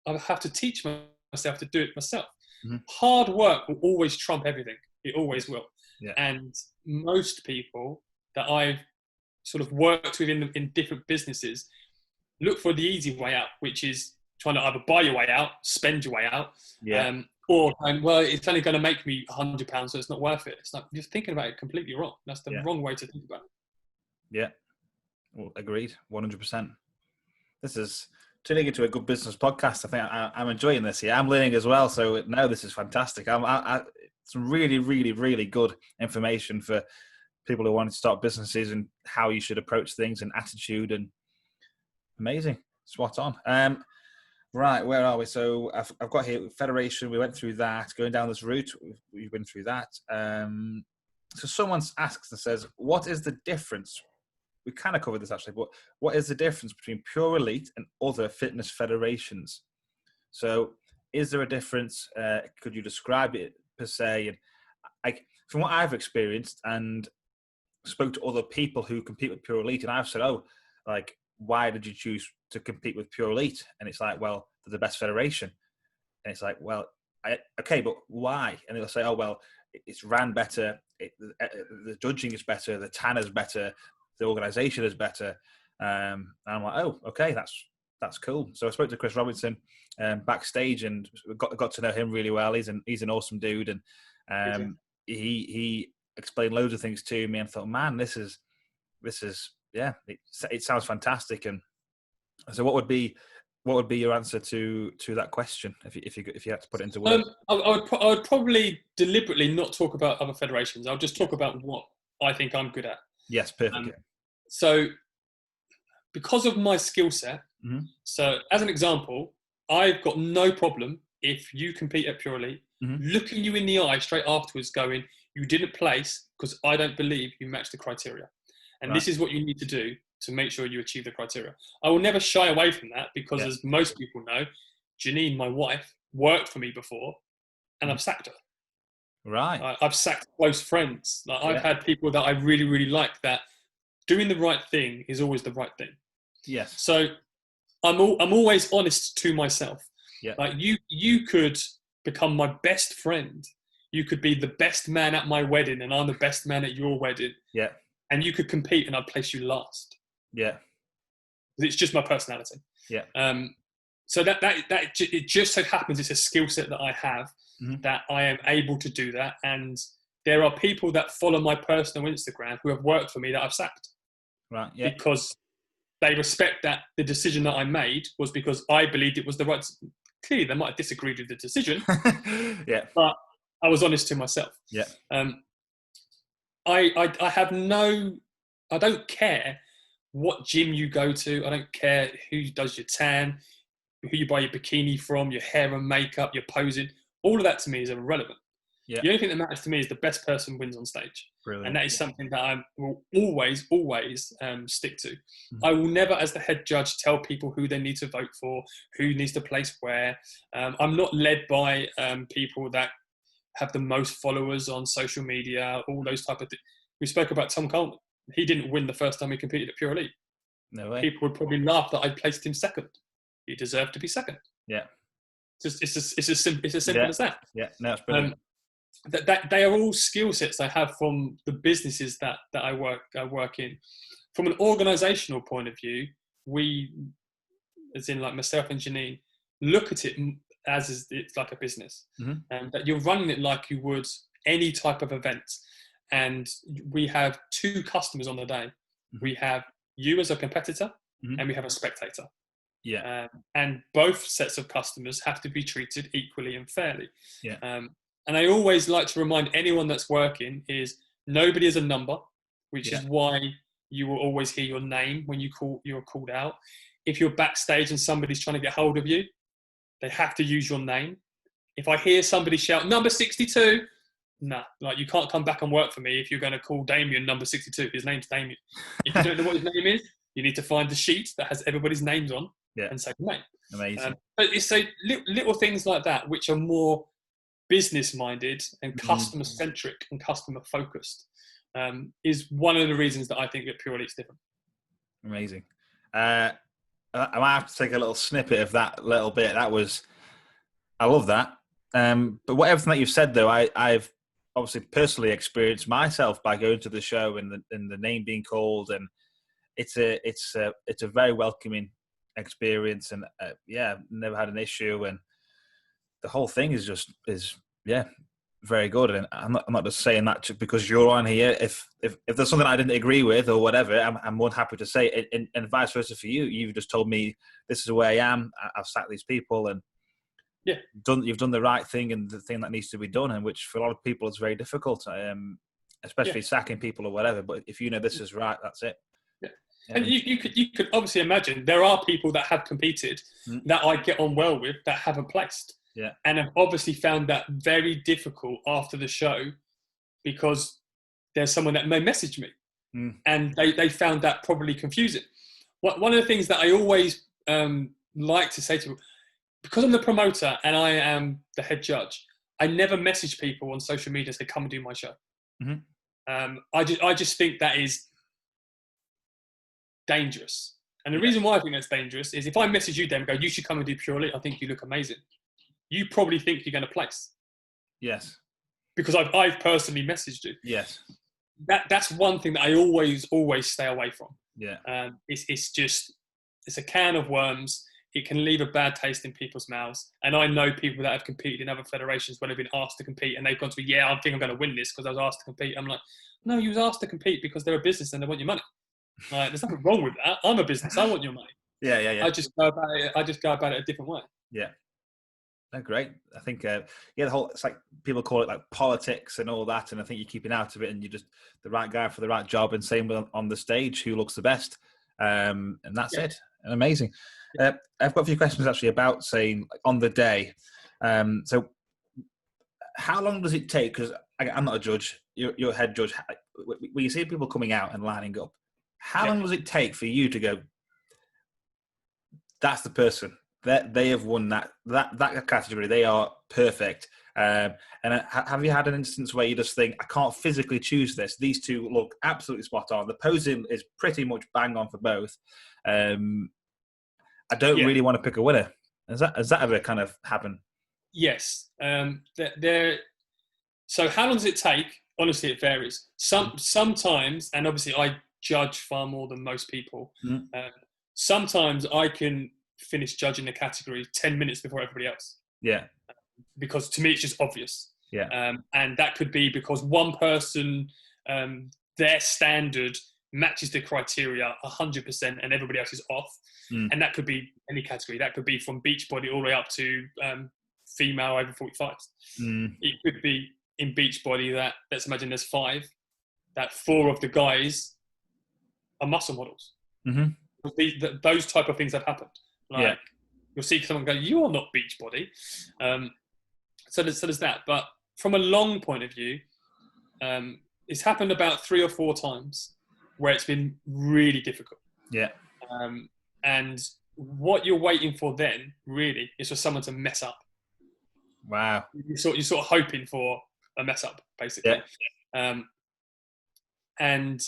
I have to teach myself to do it myself. Mhm. Hard work will always trump everything. It always will. Yeah. And most people that I've sort of worked with in different businesses look for the easy way out, which is trying to either buy your way out, spend your way out, Yeah. or well, it's only going to make me £100, so it's not worth it. It's like you're thinking about it completely wrong. That's the wrong way to think about it. Yeah. Well, agreed, 100%. This is turning into a good business podcast. I think I'm enjoying this here. I'm learning as well. So no, this is fantastic. It's really, really, really good information for people who want to start businesses and how you should approach things and attitude, and amazing, spot on. Right, where are we? So I've got here Federation. We went through that. Going down this route, we've been through that. So someone asks and says, what is the difference? We kind of covered this actually, but what is the difference between Pure Elite and other fitness federations? So is there a difference? Could you describe it per se? And from what I've experienced and spoke to other people who compete with Pure Elite, and I've said, why did you choose to compete with Pure Elite? And it's like, well, they're the best federation. And it's like, well, okay, but why? And they'll say, oh, well, it's ran better. The judging is better. The tanner's better. The organization is better. And I'm like, oh, okay, that's cool. So I spoke to Chris Robinson backstage and got to know him really well. He's an awesome dude. And he explained loads of things to me and thought, man, this is yeah, it sounds fantastic. And so what would be your answer to that question if you had to put it into words? I would probably deliberately not talk about other federations. I'll just talk about what I think I'm good at. Yes, perfect. So because of my skill set, so as an example, I've got no problem if you compete at Pure Elite, looking you in the eye straight afterwards going, you didn't place because I don't believe you matched the criteria. And this is what you need to do to make sure you achieve the criteria. I will never shy away from that because as most people know, Janine, my wife, worked for me before and I've sacked her. Right. I've sacked close friends. I've had people that I really, really like that doing the right thing is always the right thing. Yes. So I'm always honest to myself. Yeah. Like you could become my best friend. You could be the best man at my wedding and I'm the best man at your wedding. Yeah. And you could compete and I'd place you last. Yeah. It's just my personality. Yeah. So that it just so happens it's a skill set that I have that I am able to do that. And there are people that follow my personal Instagram who have worked for me that I've sacked. Right. Yeah. Because they respect that the decision that I made was because I believed it was the right. Clearly, they might have disagreed with the decision. Yeah. But I was honest to myself. Yeah. I have no. I don't care what gym you go to. I don't care who does your tan, who you buy your bikini from, your hair and makeup, your posing. All of that to me is irrelevant. Yeah. The only thing that matters to me is the best person wins on stage. Brilliant. And that is something that I will always stick to. I will never, as the head judge, tell people who they need to vote for, who needs to place where. I'm not led by people that have the most followers on social media, all those type of things. We spoke about Tom Coleman. He didn't win the first time he competed at Pure Elite. No way. People would probably laugh that I placed him second. He deserved to be second. Yeah. It's as simple as that. Yeah. No, it's brilliant. That they are all skill sets I have from the businesses that I work in. From an organizational point of view, we, as in like myself and Janine, look at it as it's like a business, and that you're running it like you would any type of event. And we have two customers on the day. We have you as a competitor, and we have a spectator. Yeah. And both sets of customers have to be treated equally and fairly. Yeah. And I always like to remind anyone that's working is nobody is a number, which is why you will always hear your name when you're called out. If you're backstage and somebody's trying to get hold of you, they have to use your name. If I hear somebody shout, number 62, nah, like you can't come back and work for me if you're going to call Damien number 62. His name's Damien. If you don't know what his name is, you need to find the sheet that has everybody's names on and say the name. Amazing. But it's so little things like that, which are more business minded and customer centric and customer focused, is one of the reasons that I think that Pure Elite's different. Amazing. I might have to take a little snippet of that little bit. I love that. But everything that you've said, though, I've obviously personally experienced myself by going to the show and the name being called, and it's a very welcoming experience, and never had an issue, and the whole thing is very good. And I'm not just saying that just because you're on here. If there's something I didn't agree with or whatever, I'm more than happy to say it, and vice versa for you. You've just told me this is where I am. I've sacked these people, and you've done the right thing and the thing that needs to be done, and which for a lot of people is very difficult, especially sacking people or whatever. But if you know this is right, that's it. Yeah. And you could obviously imagine there are people that have competed that I get on well with that haven't placed. Yeah. And I've obviously found that very difficult after the show because there's someone that may message me and they found that probably confusing. One of the things that I always like to say to people, because I'm the promoter and I am the head judge, I never message people on social media and say, come and do my show. I just think that is dangerous. And the reason why I think that's dangerous is if I message you then and go, you should come and do Pure Elite, I think you look amazing. You probably think you're going to place. Yes. Because I've personally messaged you. Yes. That's one thing that I always stay away from. Yeah. It's a can of worms. It can leave a bad taste in people's mouths. And I know people that have competed in other federations when they've been asked to compete and they've gone to me, I think I'm going to win this because I was asked to compete. I'm like, no, you was asked to compete because they're a business and they want your money. Like, there's nothing wrong with that. I'm a business. I want your money. Yeah. I just go about it a different way. Yeah. Oh, great. I think, the whole, it's like people call it like politics and all that. And I think you're keeping out of it and you're just the right guy for the right job, and same with on the stage, who looks the best. And that's it. And amazing. I've got a few questions actually about saying on the day. So how long does it take? Because I'm not a judge, you're a head judge. When you see people coming out and lining up, how long does it take for you to go, that's the person? That they have won that category. They are perfect. And have you had an instance where you just think, I can't physically choose this? These two look absolutely spot on. The posing is pretty much bang on for both. I don't really want to pick a winner. Has that ever kind of happened? Yes. So how long does it take? Honestly, it varies. Sometimes, and obviously I judge far more than most people. Sometimes I can finish judging the category 10 minutes before everybody else. Yeah. Because to me, it's just obvious. Yeah. And that could be because one person, their standard matches the criteria 100% and everybody else is off. And that could be any category. That could be from beach body all the way up to female over 45. It could be in beach body that, let's imagine there's 5, that 4 of the guys are muscle models. Those type of things have happened. Like, you'll see someone go, you are not beach body. So there's that. But from a long point of view, it's happened about 3 or 4 times where it's been really difficult. Yeah. And what you're waiting for then, really, is for someone to mess up. Wow. You're sort of hoping for a mess up, basically. Yeah. And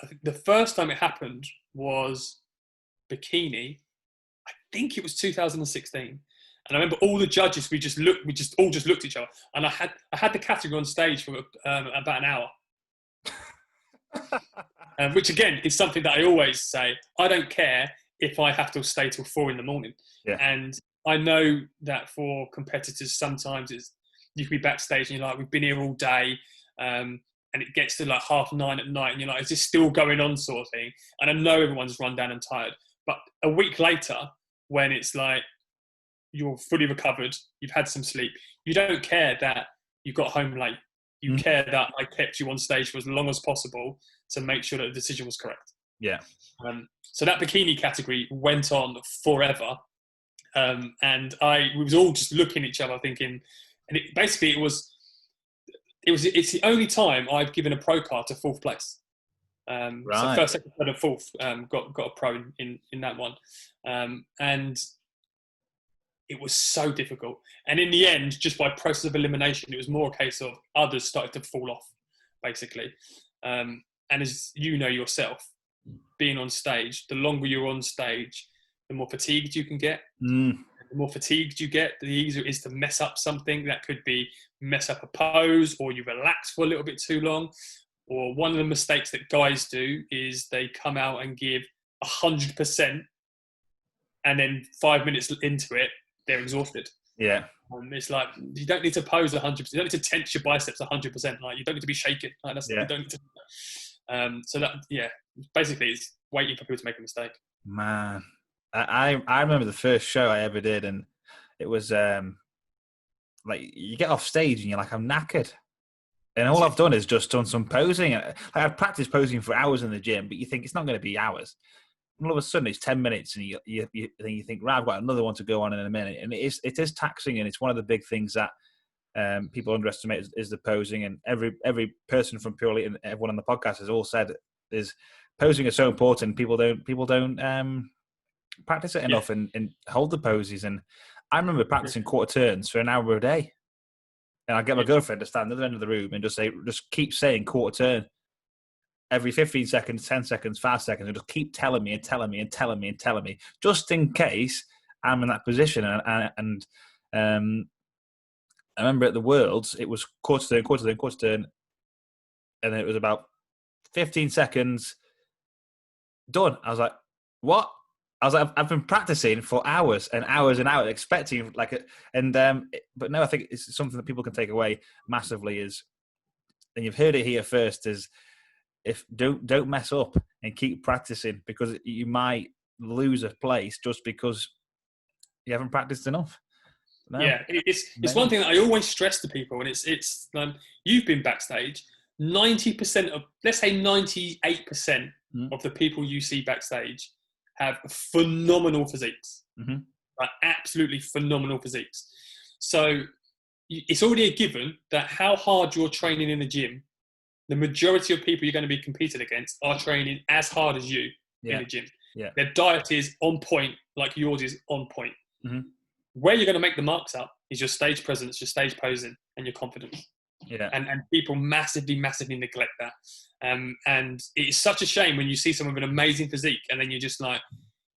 I think the first time it happened was bikini. I think it was 2016. And I remember all the judges, we all just looked at each other. And I had the category on stage for about an hour. Which again is something that I always say, I don't care if I have to stay till 4 a.m. Yeah. And I know that for competitors, sometimes you can be backstage and you're like, we've been here all day. And it gets to like 9:30 at night and you're like, is this still going on, sort of thing? And I know everyone's run down and tired. But a week later, when it's like you're fully recovered, you've had some sleep, you don't care that you got home late. You care that I kept you on stage for as long as possible to make sure that the decision was correct. Yeah. So that bikini category went on forever. And we was all just looking at each other thinking, and it's the only time I've given a pro card to 4th place. Right. So first, second, third, and 4th got a pro in that one. And it was so difficult. And in the end, just by process of elimination, it was more a case of others started to fall off, basically. And as you know yourself, being on stage, the longer you're on stage, the more fatigued you can get. The more fatigued you get, the easier it is to mess up something. That could be mess up a pose, or you relax for a little bit too long. Or one of the mistakes that guys do is they come out and give 100%, and then 5 minutes into it, they're exhausted. Yeah. It's like, you don't need to pose 100%. You don't need to tense your biceps 100%. Like, you don't need to be shaking. Like, you don't need to. So that, basically, it's waiting for people to make a mistake. Man, I remember the first show I ever did, and it was like, you get off stage and you're like, I'm knackered. And all I've done is just done some posing. Like, I've practiced posing for hours in the gym, but you think it's not going to be hours. And all of a sudden, it's 10 minutes, and you think, right, I've got another one to go on in a minute. And it is taxing, and it's one of the big things that people underestimate is the posing. And every person from Pure Elite and everyone on the podcast has all said is posing is so important. People don't practice it enough and hold the poses. And I remember practicing quarter turns for an hour a day. And I get my girlfriend to stand at the other end of the room and just keep saying quarter turn every 15 seconds, 10 seconds, 5 seconds, and just keep telling me, just in case I'm in that position. And I remember at the Worlds, it was quarter turn, and then it was about 15 seconds, done. I was like, what? I was like, I've been practicing for hours and hours and hours, expecting but no, I think it's something that people can take away massively is, and you've heard it here first, is if don't mess up and keep practicing, because you might lose a place just because you haven't practiced enough. No, it's one thing that I always stress to people, and it's you've been backstage. 90% of, let's say 98% of the people you see backstage have phenomenal physiques, like absolutely phenomenal physiques. So it's already a given that how hard you're training in the gym, the majority of people you're going to be competing against are training as hard as you in the gym. Yeah. Their diet is on point, like yours is on point. Where you're going to make the marks up is your stage presence, your stage posing, and your confidence. Yeah. And people massively neglect that. And it's such a shame when you see someone with an amazing physique and then you're just like,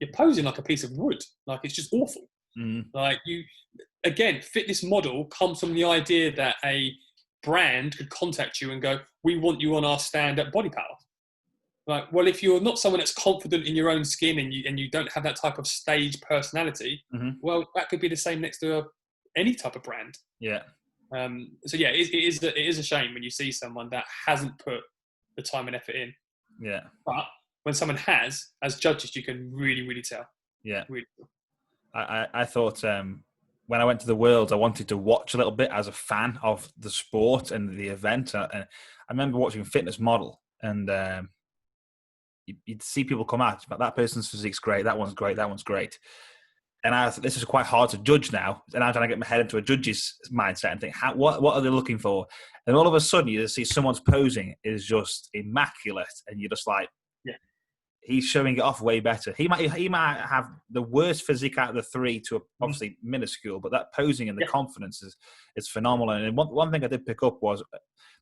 you're posing like a piece of wood. Like, it's just awful. Like, again, fitness model comes from the idea that a brand could contact you and go, we want you on our stand-up body power. Like, well, if you're not someone that's confident in your own skin and you don't have that type of stage personality, well, that could be the same next to any type of brand. Yeah. So yeah, it is a shame when you see someone that hasn't put the time and effort in. Yeah. But when someone has, as judges, you can really, really tell. Yeah. Really. I thought when I went to the Worlds, I wanted to watch a little bit as a fan of the sport and the event. And I remember watching Fitness Model, and you'd see people come out, but that person's physique's great, that one's great, that one's great. And I thought, this is quite hard to judge now. And I'm trying to get my head into a judge's mindset and think, what are they looking for? And all of a sudden, you just see someone's posing is just immaculate, and you're just like, yeah, he's showing it off way better. He might have the worst physique out of the three to obviously minuscule, but that posing and the confidence is phenomenal. And one thing I did pick up was,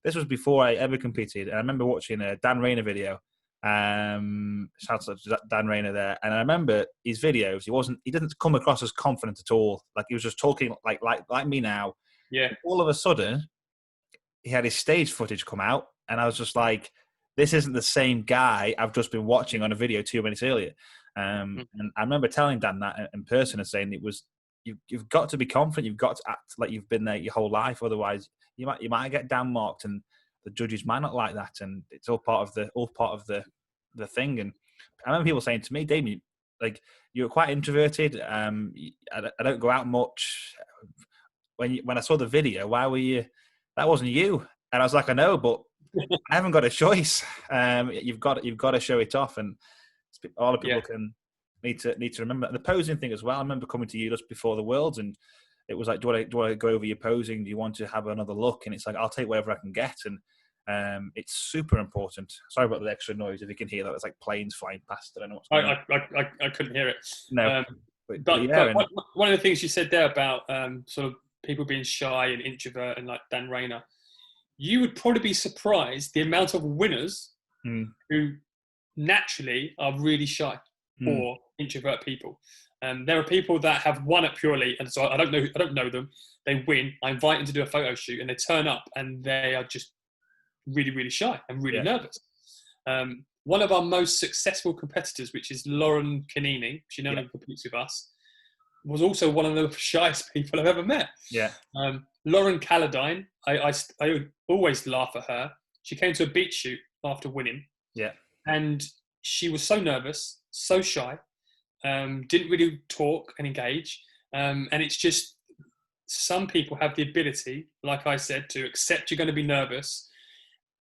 this was before I ever competed, and I remember watching a Dan Rayner video. Shout out to Dan Rayner there, and I remember his videos. He didn't come across as confident at all. Like, he was just talking like me now. Yeah. And all of a sudden, he had his stage footage come out, and I was just like, this isn't the same guy I've just been watching on a video 2 minutes earlier. And I remember telling Dan that in person and saying, you've got to be confident. You've got to act like you've been there your whole life. Otherwise, you might get down marked, and the judges might not like that. And it's all part of the thing. And I remember people saying to me, Damien, like, you're quite introverted. I don't go out much. When I saw the video, why were you? That wasn't you. And I was like, I know, but I haven't got a choice. You've got to show it off, and all the people need to remember the posing thing as well. I remember coming to you just before the Worlds, and it was like, do you want to go over your posing? Do you want to have another look? And it's like, I'll take whatever I can get. And it's super important. Sorry about the extra noise. If you can hear that, it's like planes flying past. I don't know what's going on. I couldn't hear it. No. But one of the things you said there about sort of people being shy and introvert, and like Dan Rayner, you would probably be surprised the amount of winners who naturally are really shy Mm. or introvert people. There are people that have won at Pure Elite, and so I don't know them. They win. I invite them to do a photo shoot, and they turn up, and they are just really, really shy and really Yeah. nervous. One of our most successful competitors, which is Lauren Canini, she no longer competes with us, was also one of the shyest people I've ever met. Yeah. Lauren Calladine, I always laugh at her. She came to a beach shoot after winning. Yeah. And she was so nervous, so shy, didn't really talk and engage. And it's just, some people have the ability, like I said, to accept you're going to be nervous,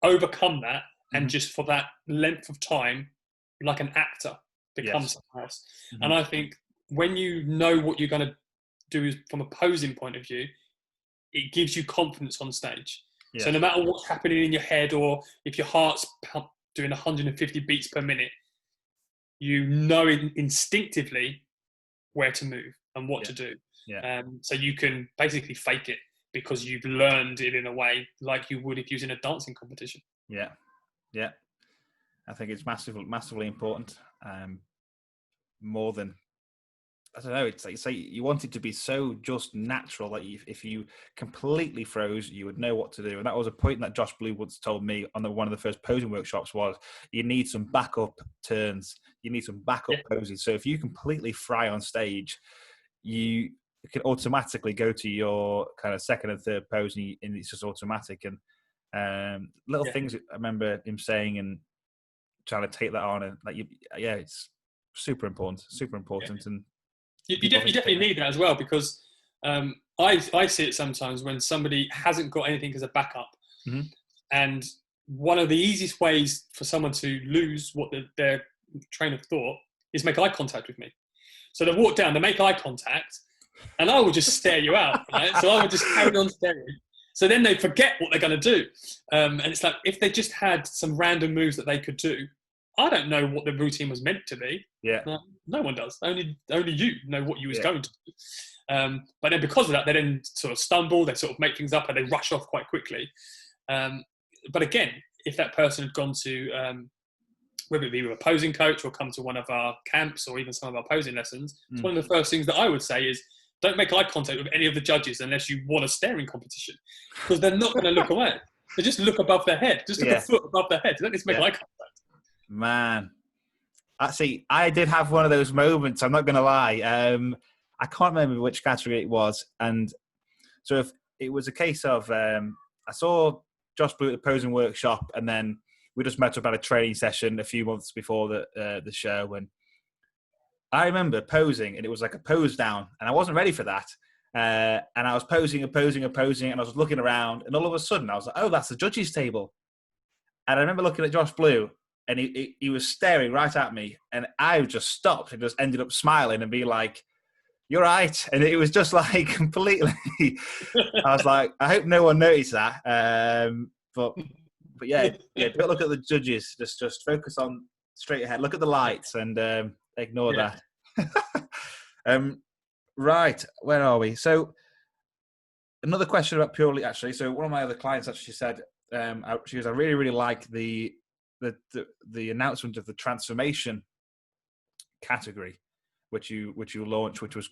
overcome that, and just for that length of time, like an actor, become something else. And I think when you know what you're going to do from a posing point of view, it gives you confidence on stage. So no matter what's happening in your head, or if your heart's doing 150 beats per minute, you know instinctively where to move and what to do. So you can basically fake it because you've learned it in a way like you would if you was in a dancing competition. Yeah. I think it's massively important. More than, I don't know, it's like you want it to be so just natural that if you completely froze, you would know what to do. And that was a point that Josh Blue once told me on one of the first posing workshops, was you need some backup turns, you need some backup poses. So if you completely fry on stage, you can automatically go to your kind of second and third pose, and it's just automatic. And little things I remember him saying, and trying to take that on, and like it's super important. And you definitely need that as well, because I see it sometimes when somebody hasn't got anything as a backup, and one of the easiest ways for someone to lose their train of thought is make eye contact with me. So they walk down, they make eye contact, and I will just stare you out, right? So I would just carry on staring. So then they forget what they're going to do. And it's like, if they just had some random moves that they could do, I don't know what the routine was meant to be. No one does. Only you know what you was going to do. But then because of that, they then sort of stumble, they sort of make things up, and they rush off quite quickly. But again, if that person had gone to, whether it be with a posing coach or come to one of our camps or even some of our posing lessons, it's one of the first things that I would say is, don't make eye contact with any of the judges unless you want a staring competition, because they're not going to look away. They just look above their head, just look a foot above their head. Don't need to make eye contact. Man, actually, I did have one of those moments. I'm not going to lie. I can't remember which category it was, and so if it was a case of, I saw Josh Blue at the posing workshop, and then we just met up at a training session a few months before the show, and I remember posing, and it was like a pose down, and I wasn't ready for that. And I was posing, and I was looking around, and all of a sudden I was like, oh, that's the judges' table. And I remember looking at Josh Blue, and he was staring right at me, and I just stopped and just ended up smiling and being like, you're right. And it was just like completely, I was like, I hope no one noticed that. But don't look at the judges, just focus on straight ahead, look at the lights, and ignore that. Right, where are we? So another question about Pure Elite, actually. So one of my other clients actually said, she goes, I really, really like the announcement of the transformation category, which you launched, which was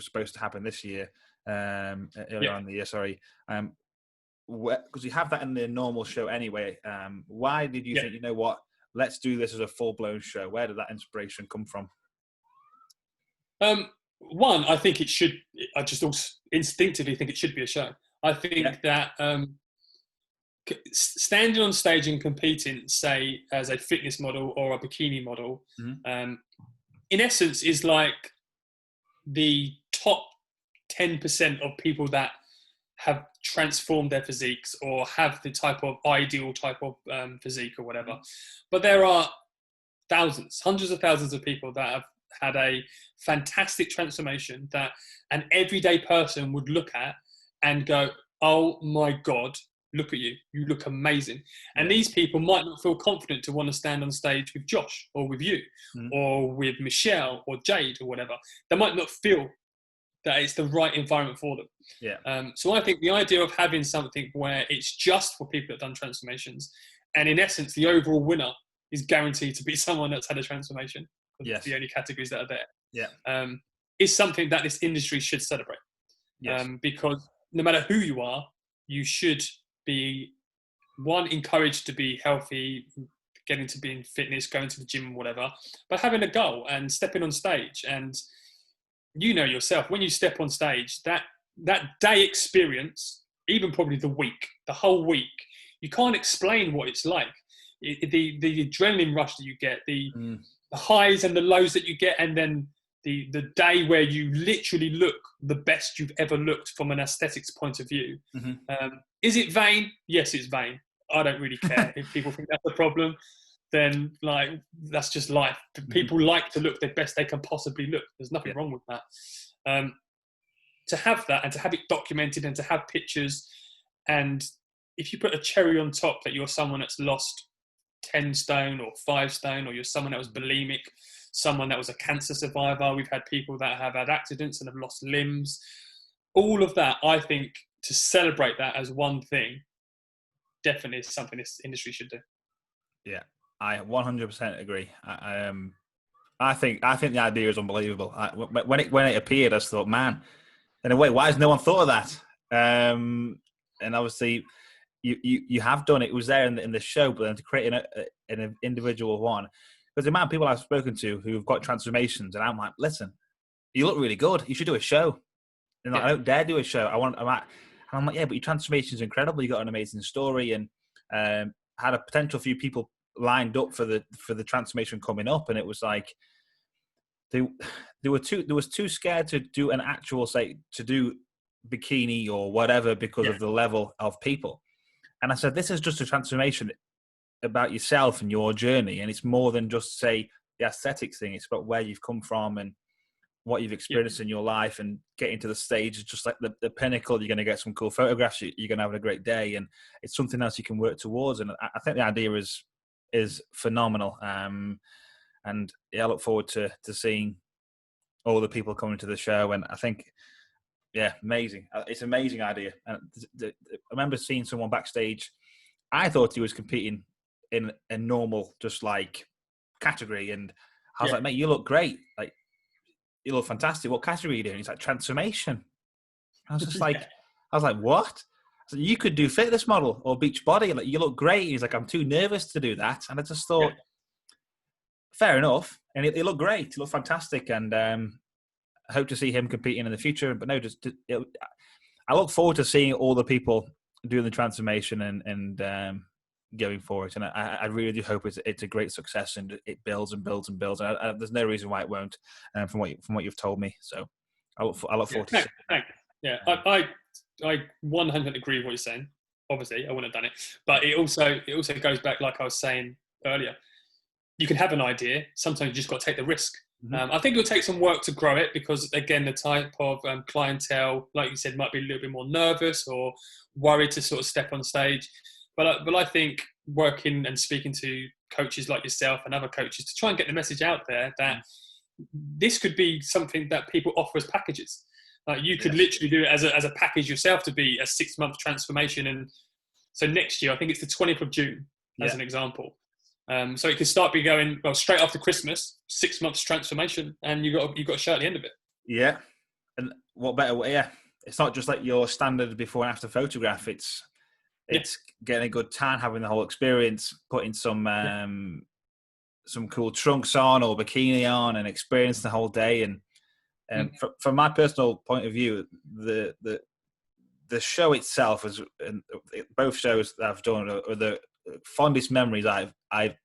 supposed to happen this year, earlier on in the year. Sorry, because you have that in the normal show anyway. Why did you think, you know what, let's do this as a full-blown show? Where did that inspiration come from? One, I think it should. I just also instinctively think it should be a show. I think that standing on stage and competing, say as a fitness model or a bikini model, in essence, is like the top 10% of people that have transformed their physiques or have the ideal type of physique or whatever. But there are thousands, hundreds of thousands of people that have had a fantastic transformation that an everyday person would look at and go, oh my God, look at you. You look amazing. And these people might not feel confident to want to stand on stage with Josh or with you or with Michelle or Jade or whatever. They might not feel that it's the right environment for them. So I think the idea of having something where it's just for people that have done transformations, and in essence, the overall winner is guaranteed to be someone that's had a transformation. Yes. The only categories that are there. Yeah. Is something that this industry should celebrate. Yes. Because no matter who you are, you should be, one, encouraged to be healthy, getting to be in fitness, going to the gym, whatever, but having a goal and stepping on stage. And you know yourself, when you step on stage, that day experience, even probably the whole week, you can't explain what it's like. The adrenaline rush that you get, the highs and the lows that you get, and then the day where you literally look the best you've ever looked from an aesthetics point of view. Is it vain? Yes, it's vain. I don't really care if people think that's a problem. Then that's just life. People like to look the best they can possibly look. There's nothing wrong with that. To have that and to have it documented and to have pictures, and if you put a cherry on top that you're someone that's lost 10 stone or 5 stone, or you're someone that was bulimic, someone that was a cancer survivor. We've had people that have had accidents and have lost limbs. All of that, I think, to celebrate that as one thing, definitely is something this industry should do. Yeah, I 100% agree. I think the idea is unbelievable. When it appeared, I thought, man, in a way, why has no one thought of that? And obviously, you have done it. It was there in the show, but then to create an individual one, because the amount of people I've spoken to who've got transformations, and I'm like, listen, you look really good. You should do a show. And I don't dare do a show. I'm like, yeah, but your transformation is incredible. You got an amazing story, and had a potential few people lined up for the transformation coming up, and it was like they was too scared to do an actual to do bikini or whatever because of the level of people. And I said, this is just a transformation about yourself and your journey, and it's more than just say the aesthetics thing. It's about where you've come from and what you've experienced in your life, and getting to the stage is just like the pinnacle. You're going to get some cool photographs. You're going to have a great day, and it's something else you can work towards. And I think the idea is phenomenal. And I look forward to seeing all the people coming to the show. And I think, amazing. It's an amazing idea. And I remember seeing someone backstage. I thought he was competing in a normal, just like category, and I was like, mate, you look great. Like, you look fantastic. What category are you doing? He's like, transformation. I was just like, I was like, what? So you could do fitness model or beach body. Like, you look great. He's like, I'm too nervous to do that. And I just thought, fair enough. And he looked great. He looked fantastic. And I hope to see him competing in the future. But no, I look forward to seeing all the people doing the transformation and going forward. And I really do hope it's a great success, and it builds and builds and builds. And there's no reason why it won't, from what you've told me. So I look forward to seeing it. Yeah, I 100% agree with what you're saying. Obviously, I wouldn't have done it, but it also goes back, like I was saying earlier. You can have an idea. Sometimes you just got to take the risk. I think it'll take some work to grow it, because again, the type of clientele, like you said, might be a little bit more nervous or worried to sort of step on stage. But I think working and speaking to coaches like yourself and other coaches to try and get the message out there that this could be something that people offer as packages. Like, you could literally do it as a package yourself, to be a 6-month transformation. And so next year, I think it's the 20th of June as an example. So it could start be going, well, straight after Christmas, 6 months transformation, and you got a show at the end of it. Yeah. And what better way? Yeah. It's not just like your standard before and after photograph. It's getting a good tan, having the whole experience, putting some cool trunks on or bikini on, and experiencing the whole day. And from my personal point of view, the show itself is, both shows that I've done are the fondest memories I've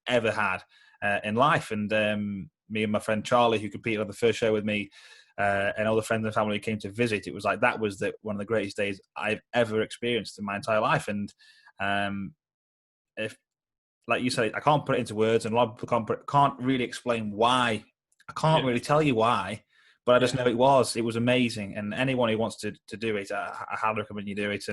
ever had in life. And me and my friend Charlie, who competed on the first show with me, and all the friends and family who came to visit, it was like that was one of the greatest days I've ever experienced in my entire life. And if, like you said, I can't put it into words, and a lot of people can't really explain why. I can't really tell you why, but I just know it was amazing. And anyone who wants to do it, I highly recommend you do it.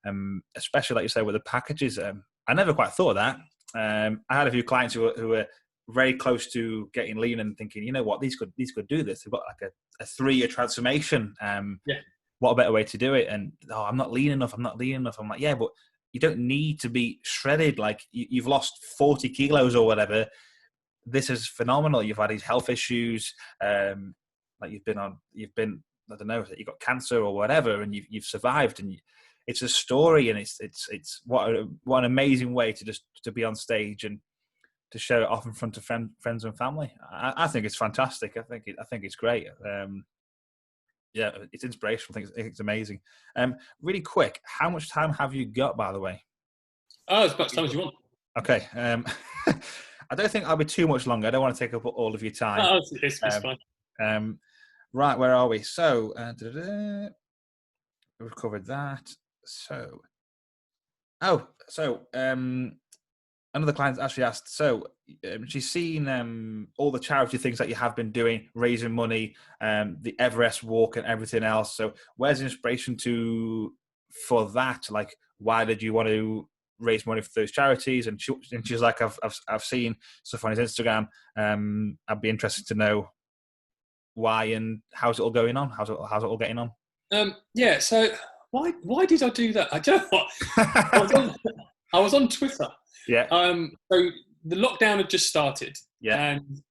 And especially, like you said, with the packages, I never quite thought of that. I had a few clients who were very close to getting lean and thinking, you know what, these could do this. They've got like a 3-year transformation. What a better way to do it? And I'm not lean enough. I'm like, yeah, but you don't need to be shredded. Like you've lost 40 kilos or whatever. This is phenomenal. You've had these health issues, like you've been, I don't know, you've got cancer or whatever, and you've survived. And it's a story, and it's what an amazing way to be on stage and to show it off in front of friends and family. I think it's fantastic. I think it's great. Yeah, it's inspirational. I think it's amazing. Really quick, how much time have you got, by the way? Oh, as much time as you want. Okay. I don't think I'll be too much longer. I don't want to take up all of your time. Oh, it's fine. Right, where are we? So, we've covered that. So, another client actually asked, she's seen all the charity things that you have been doing, raising money, the Everest walk and everything else. So where's the inspiration for that? Like, why did you want to raise money for those charities? And she's like, I've seen stuff on his Instagram. I'd be interested to know why and how's it all going on? How's it all getting on? Yeah. So why did I do that? I don't know what. I was on Twitter. Yeah. So the lockdown had just started. Yeah. And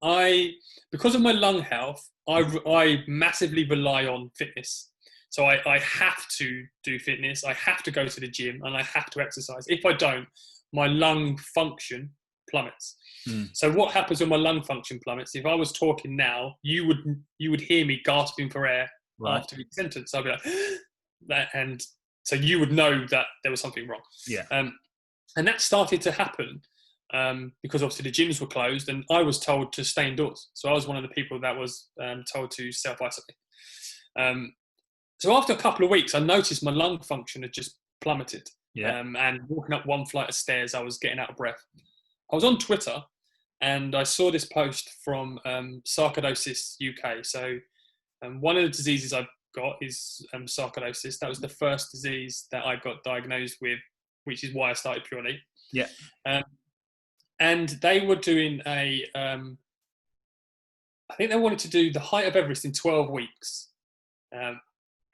because of my lung health, I massively rely on fitness. So I have to do fitness. I have to go to the gym, and I have to exercise. If I don't, my lung function plummets. So what happens when my lung function plummets? If I was talking now, you would hear me gasping for air after each sentence. I'd be like, and so you would know that there was something wrong. Yeah. And that started to happen because obviously the gyms were closed, and I was told to stay indoors. So I was one of the people that was told to self-isolate. So after a couple of weeks, I noticed my lung function had just plummeted. Yeah. And walking up one flight of stairs, I was getting out of breath. I was on Twitter, and I saw this post from Sarcoidosis UK. So one of the diseases I've got is sarcoidosis. That was the first disease that I got diagnosed with, which is why I started Pure Elite. Yeah. And they were doing I think they wanted to do the height of Everest in 12 weeks.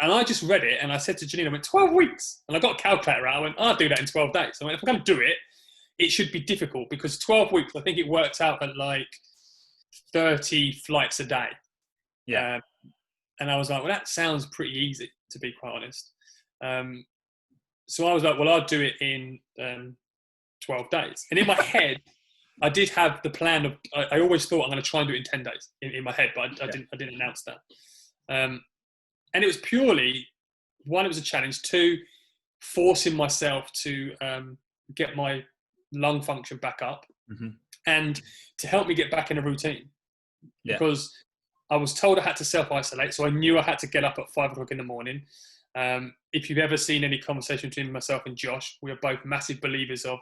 And I just read it, and I said to Janine, I went, 12 weeks? And I got a calculator out. I went, I'll do that in 12 days. I went, if I'm going to do it, it should be difficult, because 12 weeks, I think it works out at like 30 flights a day. Yeah. And I was like, well, that sounds pretty easy, to be quite honest. So I was like, well, I'll do it in 12 days. And in my head, I did have the plan of, I always thought I'm going to try and do it in 10 days in my head, but I didn't announce that. And it was purely, one, it was a challenge. Two, forcing myself to get my lung function back up, and to help me get back in a routine. Yeah. Because I was told I had to self-isolate, so I knew I had to get up at 5 o'clock in the morning. If you've ever seen any conversation between myself and Josh, we are both massive believers of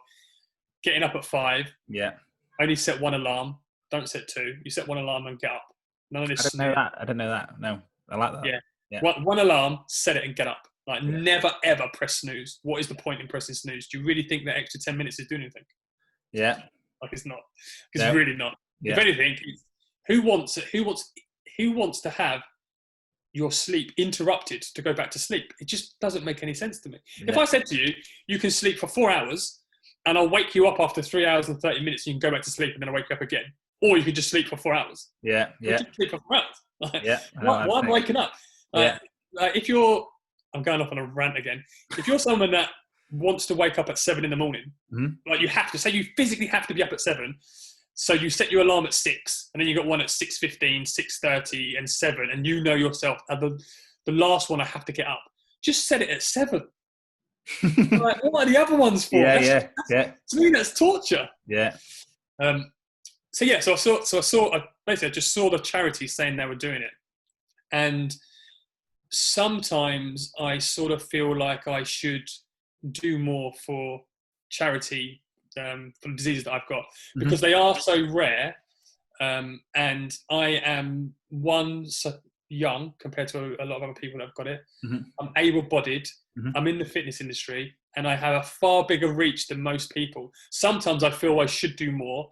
getting up at 5. Yeah. Only set one alarm. Don't set 2. You set one alarm and get up. None of this. I didn't know that. No, I like that. Yeah. One alarm, set it and get up. Like, never ever press snooze. What is the point in pressing snooze? Do you really think that extra 10 minutes is doing anything? Yeah. Like, it's not. It's really not. Yeah. If anything, who wants to have your sleep interrupted to go back to sleep? It just doesn't make any sense to me. Yeah. If I said to you, you can sleep for 4 hours, and I'll wake you up after 3 hours and 30 minutes, and you can go back to sleep, and then I'll wake you up again. Or you could just sleep for 4 hours. Yeah. Yeah. Just sleep for 4 hours. Like, yeah. Why am I waking up? If you're, I'm going off on a rant again. If you're someone that wants to wake up at 7 in the morning, like, you have to say, you physically have to be up at 7. So you set your alarm at 6, and then you got one at 6:15, 6:30, and 7, and you know yourself, the last one I have to get up. Just set it at 7. Like, what are the other ones for? Yeah. To me, that's torture. Yeah. So I just saw the charity saying they were doing it, and sometimes I sort of feel like I should do more for charity, for the diseases that I've got, because they are so rare, and I am so young compared to a lot of other people that have got it. I'm able-bodied. I'm in the fitness industry, and I have a far bigger reach than most people. Sometimes I feel I should do more,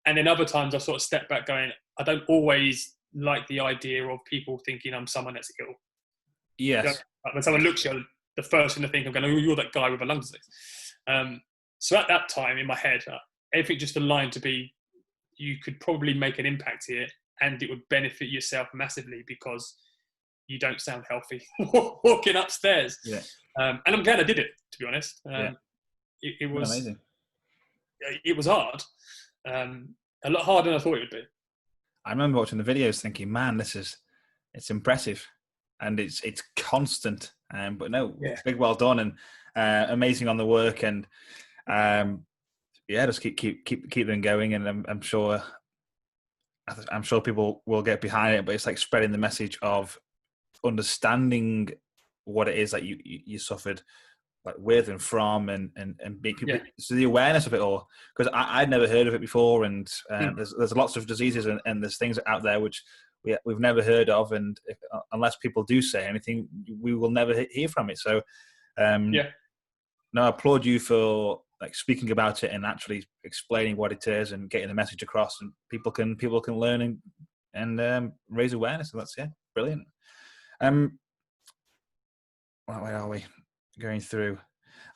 and then other times I sort of step back going, I don't always like the idea of people thinking I'm someone that's ill. Yes. You know, when someone looks at you, the first thing they think, I'm going, oh, you're that guy with a lung disease. So at that time in my head, everything just aligned to be, you could probably make an impact here and it would benefit yourself massively because you don't sound healthy walking upstairs. Yeah. And I'm glad I did it, to be honest. Yeah. It was amazing. It was hard. A lot harder than I thought it would be. I remember watching the videos thinking, man, it's impressive. And it's constant. But no, big well done and amazing on the work. And just keep them going. And I'm sure people will get behind it, but it's like spreading the message of understanding what it is that you suffered like with and from, and make people so the awareness of it all, because I'd never heard of it before, and there's lots of diseases and there's things out there which we've never heard of, and unless people do say anything, we will never hear from it. So no, I applaud you for like speaking about it and actually explaining what it is and getting the message across, and people can learn and raise awareness. And that's brilliant. Where are we going through?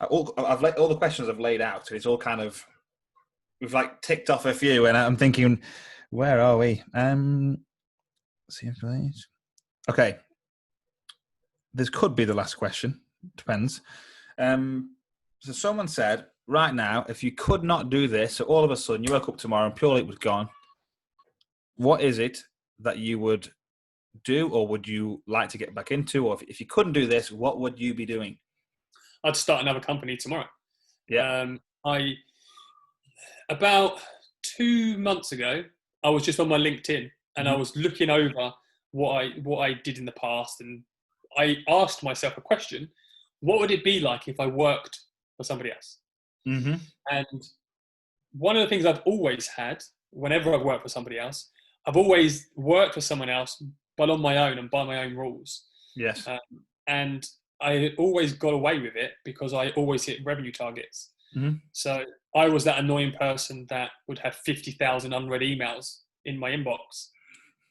All the questions I've laid out, so it's all kind of, we've like ticked off a few, and I'm thinking, where are we? See, okay, this could be the last question. Depends. So someone said, right now, if you could not do this, so all of a sudden you woke up tomorrow and Pure Elite was gone, what is it that you would do, or would you like to get back into? Or if you couldn't do this, what would you be doing? I'd start another company tomorrow. Yeah. About 2 months ago, I was just on my LinkedIn and I was looking over what I did in the past, and I asked myself a question: what would it be like if I worked for somebody else? Mm-hmm. And one of the things I've always had, whenever I've worked for somebody else, I've always worked for someone else, but on my own and by my own rules. Yes. And I always got away with it because I always hit revenue targets. Mm-hmm. So I was that annoying person that would have 50,000 unread emails in my inbox.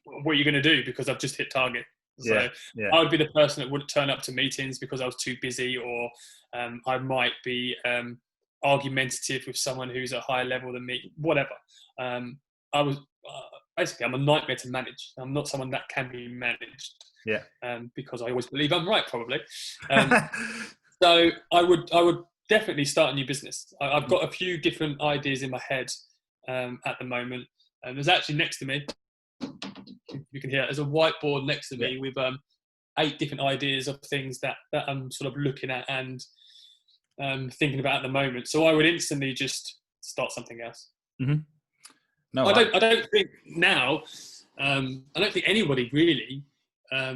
What are you going to do? Because I've just hit target. So I would be the person that wouldn't turn up to meetings because I was too busy, or I might be argumentative with someone who's at a higher level than me, whatever. I was basically, I'm a nightmare to manage. I'm not someone that can be managed. Yeah. Because I always believe I'm right, probably. So I would definitely start a new business. I've got a few different ideas in my head at the moment. There's actually next to me, you can hear it, there's a whiteboard next to me with 8 different ideas of things that I'm sort of looking at and thinking about at the moment. So I would instantly just start something else. Mm-hmm. No, I don't think now. I don't think anybody really. Let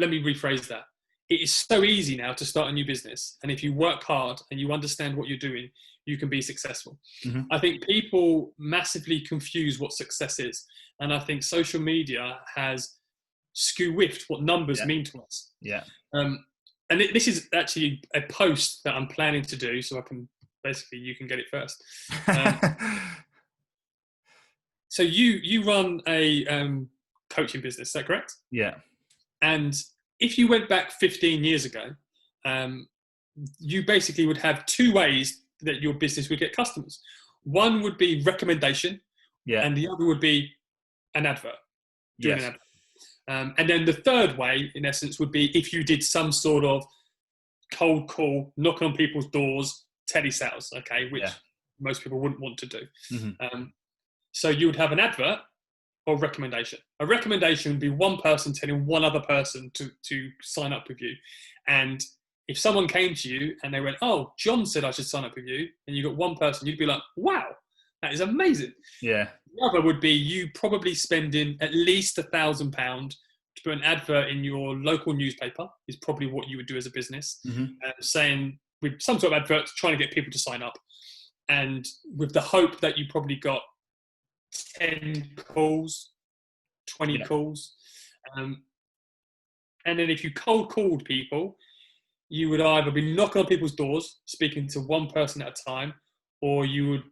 me rephrase that. It is so easy now to start a new business, and if you work hard and you understand what you're doing, you can be successful. Mm-hmm. I think people massively confuse what success is, and I think social media has skew-whiffed what numbers mean to us. Yeah. And this is actually a post that I'm planning to do, so I can basically, you can get it first. So you run a coaching business, is that correct? Yeah. And if you went back 15 years ago, you basically would have 2 ways that your business would get customers. One would be recommendation, and the other would be an advert. Doing an advert. And then the third way, in essence, would be if you did some sort of cold call, knocking on people's doors, telesales, okay, which most people wouldn't want to do. Mm-hmm. So you would have an advert or recommendation. A recommendation would be one person telling one other person to sign up with you. And if someone came to you and they went, oh, John said I should sign up with you, and you got one person, you'd be like, wow, that is amazing. Yeah. The other would be you probably spending at least £1,000 to put an advert in your local newspaper, is probably what you would do as a business, saying with some sort of advert, trying to get people to sign up. And with the hope that you probably got 10 calls, 20 calls. And then if you cold called people, you would either be knocking on people's doors, speaking to one person at a time, or you would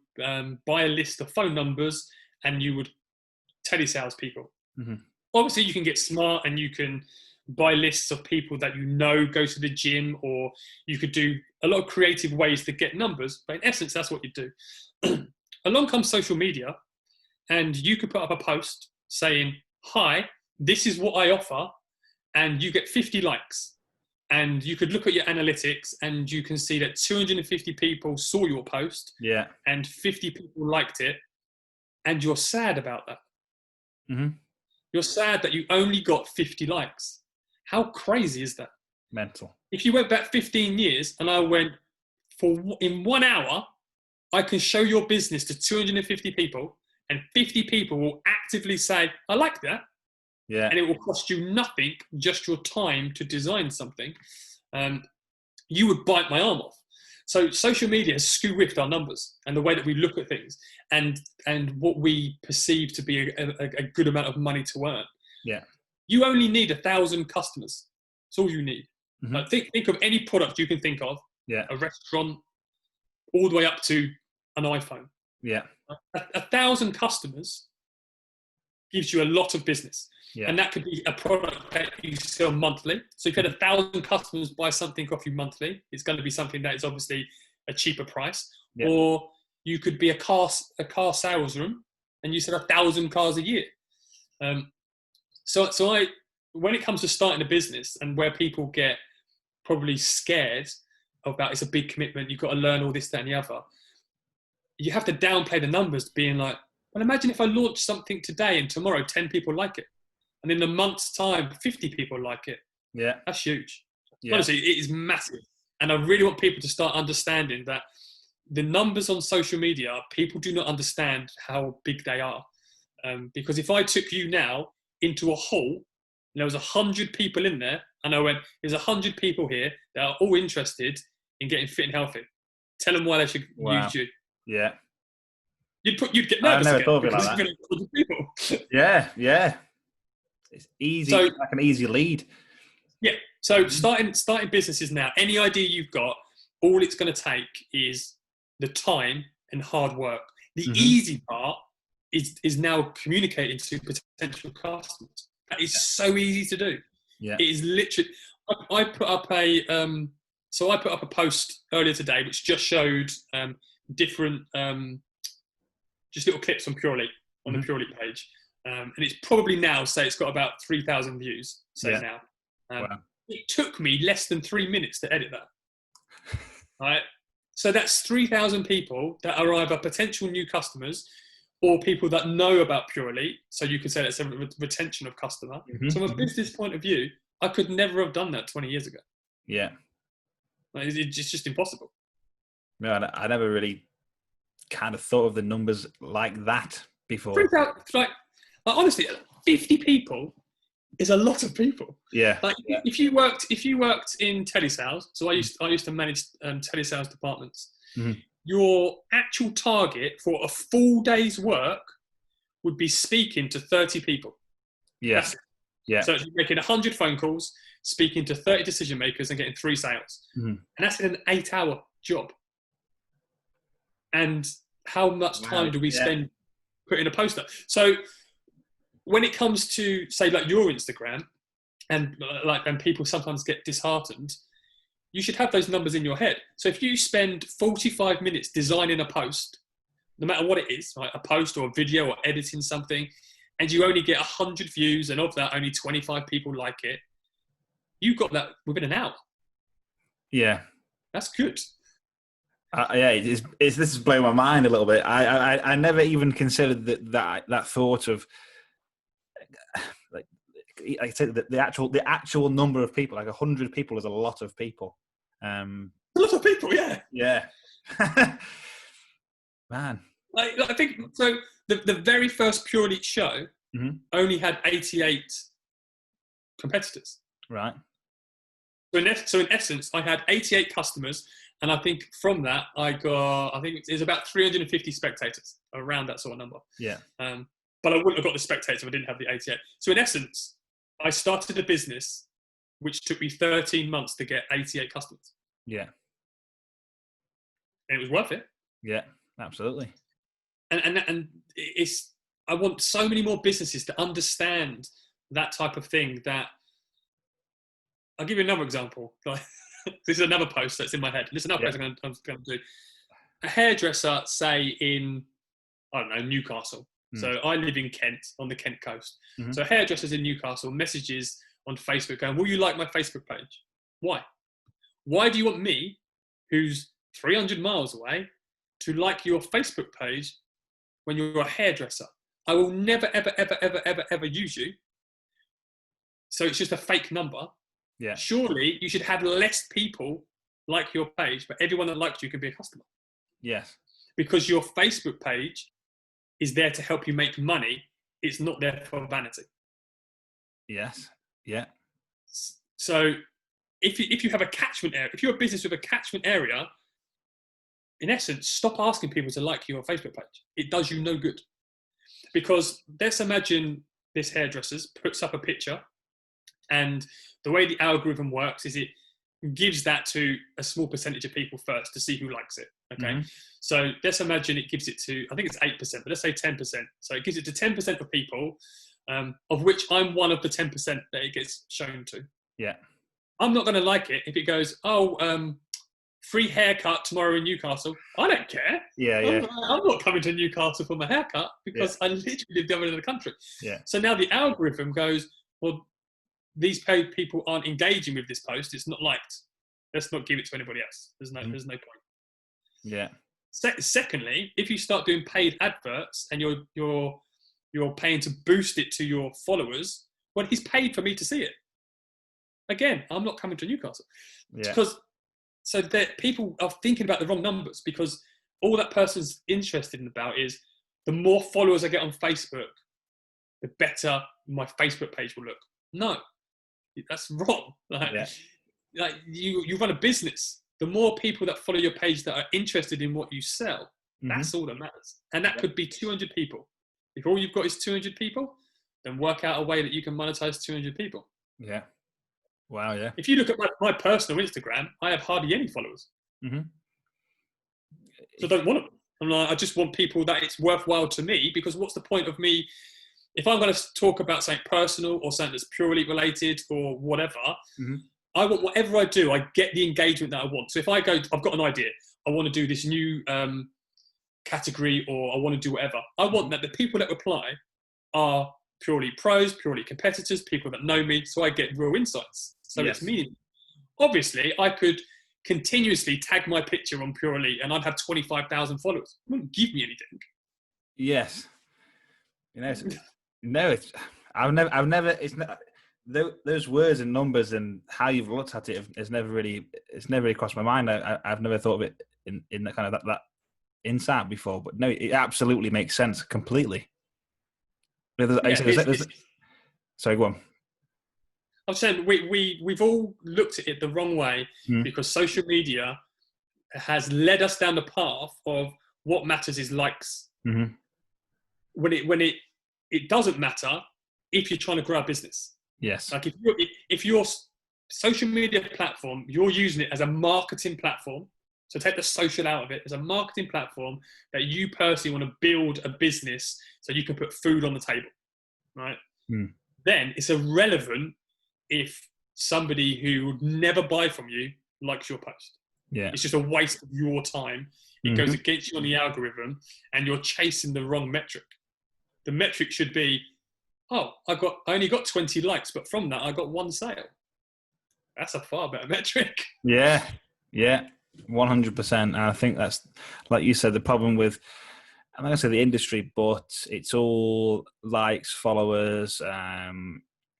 buy a list of phone numbers and you would telesales people. Mm-hmm. Obviously, you can get smart and you can buy lists of people that you know go to the gym, or you could do a lot of creative ways to get numbers. But in essence, that's what you do. Along comes social media, and you could put up a post saying, "Hi, this is what I offer," and you get 50 likes. And you could look at your analytics, and you can see that 250 people saw your post, Yeah. and 50 people liked it, and you're sad about that. Mm-hmm. You're sad that you only got 50 likes. How crazy is that? Mental. If you went back 15 years and I went, in 1 hour, I can show your business to 250 people, and 50 people will actively say, "I like that." Yeah. And it will cost you nothing, just your time to design something. You would bite my arm off. So social media has skew-whiffed our numbers and the way that we look at things, and what we perceive to be a good amount of money to earn. Yeah. You only need 1,000 customers. That's all you need. Mm-hmm. Like think of any product you can think of. Yeah. A restaurant, all the way up to an iPhone. Yeah. 1,000 customers gives you a lot of business. Yeah. And that could be a product that you sell monthly. So if you had 1,000 customers buy something off you monthly, it's going to be something that is obviously a cheaper price. Yeah. Or you could be a car sales room, and you sell 1,000 cars a year. So when it comes to starting a business, and where people get probably scared about, it's a big commitment, you've got to learn all this, that, and the other, you have to downplay the numbers, being like, well, imagine if I launched something today and tomorrow 10 people like it, and in a month's time 50 people like it. Yeah. That's huge. Yeah. Honestly, it is massive. And I really want people to start understanding that the numbers on social media, people do not understand how big they are. Because if I took you now into a hall, and there was 100 people in there, and I went, "There's 100 people here that are all interested in getting fit and healthy. Tell them why they should use you." Yeah. You'd get nervous I never again, thought of it because like you're going to people. Yeah. Yeah. It's easy, So, like an easy lead. Yeah. So starting businesses now, any idea you've got, all it's going to take is the time and hard work. The easy part is now communicating to potential customers. That is so easy to do. Yeah. It is literally. I put up a post earlier today which just showed different just little clips on Pure Elite, on the Pure Elite page. And it's probably now, say it's got about 3,000 views, now. Wow. It took me less than 3 minutes to edit that. Right? So that's 3,000 people that are either potential new customers or people that know about Pure Elite. So you could say that's a retention of customer. So from a business point of view, I could never have done that 20 years ago. Yeah. Like, it's just impossible. No, I never really kind of thought of the numbers like that before. 3,000, like honestly, 50 people is a lot of people. Yeah. Like if you worked in telesales, so I used to manage telesales departments. Your actual target for a full day's work would be speaking to 30 people. Yeah. Yeah. So you're making 100 phone calls, speaking to 30 decision makers, and getting 3 sales. And that's in an 8-hour job. And how much time do we spend putting a post up? So when it comes to, say, like your Instagram, and people sometimes get disheartened, you should have those numbers in your head. So if you spend 45 minutes designing a post, no matter what it is, right, a post or a video or editing something, and you only get 100 views, and of that only 25 people like it, you got that within an hour. Yeah. That's good. This is blowing my mind a little bit. I never even considered that thought of, like I said, the actual number of people. Like 100 people is a lot of people. A lot of people, yeah. Yeah. Man. I think so. The very first Pure Elite show only had 88 competitors. Right. So in essence, I had 88 customers, and I think from that I think it's about 350 spectators, around that sort of number. Yeah. But I wouldn't have got the spectators if I didn't have the 88. So in essence, I started a business which took me 13 months to get 88 customers. Yeah. And it was worth it. Yeah, absolutely. And I want so many more businesses to understand that type of thing, that I'll give you another example. Like, this is another post that's in my head. This is another post I'm going to do. A hairdresser, say in, I don't know, Newcastle. So I live in Kent, on the Kent coast. So hairdressers in Newcastle messages on Facebook going, will you like my Facebook page? Why? Why do you want me, who's 300 miles away, to like your Facebook page when you're a hairdresser? I will never, ever, ever, ever, ever, ever use you. So it's just a fake number. Yeah. Surely you should have less people like your page, but everyone that likes you can be a customer. Yes. Because your Facebook page is there to help you make money. It's not there for vanity. Yes. Yeah. So if you have a catchment area, if you're a business with a catchment area, in essence, stop asking people to like your Facebook page. It does you no good. Because let's imagine this hairdresser puts up a picture, and the way the algorithm works is it gives that to a small percentage of people first to see who likes it. Okay. So let's imagine it gives it to, I think it's 8%, but let's say 10%. So it gives it to 10% of people, of which I'm one of the 10% that it gets shown to. Yeah. I'm not going to like it if it goes, free haircut tomorrow in Newcastle. I don't care. Yeah. I'm not coming to Newcastle for my haircut because I literally live the other end of the country. Yeah. So now the algorithm goes, well, these paid people aren't engaging with this post. It's not liked. Let's not give it to anybody else. There's no point. Yeah. Secondly, if you start doing paid adverts and you're paying to boost it to your followers, well, he's paid for me to see it. Again, I'm not coming to Newcastle. Yeah. So that people are thinking about the wrong numbers, because all that person's interested in about is the more followers I get on Facebook, the better my Facebook page will look. No, that's wrong. Like you run a business. The more people that follow your page that are interested in what you sell, that's all that matters. And that could be 200 people. If all you've got is 200 people, then work out a way that you can monetize 200 people. Yeah. Wow. Yeah. If you look at my personal Instagram, I have hardly any followers. So I don't want them. I just want people that it's worthwhile to me, because what's the point of me if I'm going to talk about something personal or something that's purely related or whatever? I want whatever I do, I get the engagement that I want. So if I go, I've got an idea, I want to do this new category, or I want to do whatever. I want that the people that reply are purely pros, purely competitors, people that know me, so I get real insights. So it's meaningful. Obviously, I could continuously tag my picture on Pure Elite and I'd have 25,000 followers. It wouldn't give me anything. Yes. You know, no, I've never, it's not, those words and numbers and how you've looked at it it's never really crossed my mind. I've never thought of it in that kind of that insight before, but no, it absolutely makes sense completely. Sorry, go on. I'm saying we've all looked at it the wrong way because social media has led us down the path of what matters is likes. When it doesn't matter if you're trying to grow a business. Yes. Like if your social media platform, you're using it as a marketing platform. So take the social out of it as a marketing platform that you personally want to build a business so you can put food on the table, right? Then it's irrelevant if somebody who would never buy from you likes your post. Yeah. It's just a waste of your time. It goes against you on the algorithm and you're chasing the wrong metric. The metric should be, I only got 20 likes, but from that I got one sale. That's a far better metric. Yeah. 100%. And I think that's, like you said, the problem with, I'm not going to say the industry, but it's all likes, followers.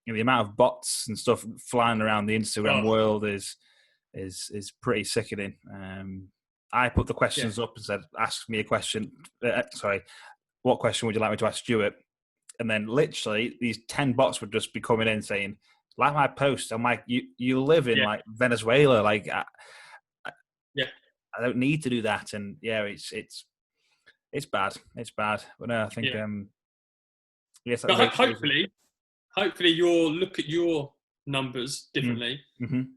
The amount of bots and stuff flying around the Instagram world is pretty sickening. I put the questions up and said, ask me a question. What question would you like me to ask Stewart? And then literally these 10 bots would just be coming in saying, like my post. I'm like, you live in like Venezuela. Like, I don't need to do that. And it's bad. It's bad. But no, I think, yes. But hopefully you'll look at your numbers differently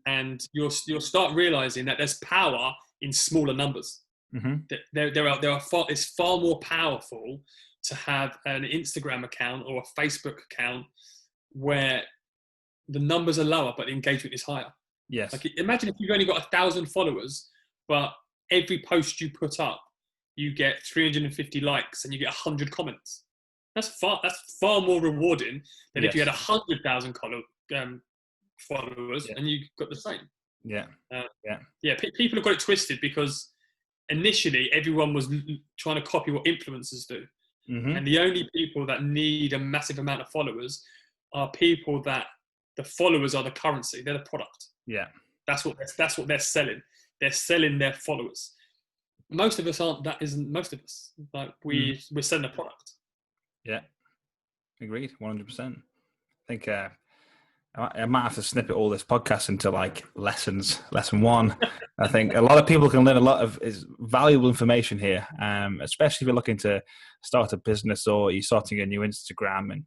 and you'll start realizing that there's power in smaller numbers. That it's far more powerful to have an Instagram account or a Facebook account where the numbers are lower, but the engagement is higher. Yes. Like, imagine if you've only got 1,000 followers, but every post you put up, you get 350 likes and you get 100 comments. That's far more rewarding than if you had 100,000 followers and you got the same. Yeah. People have got it twisted because initially everyone was trying to copy what influencers do. Mm-hmm. And the only people that need a massive amount of followers are people that the followers are the currency. They're the product. Yeah. That's what they're selling. They're selling their followers. Most of us aren't. That isn't most of us. Like we're selling a product. Yeah. Agreed. 100%. I think I might have to snippet all this podcast into like lessons. Lesson 1. I think a lot of people can learn a lot of valuable information here, especially if you're looking to start a business or you're starting a new Instagram. And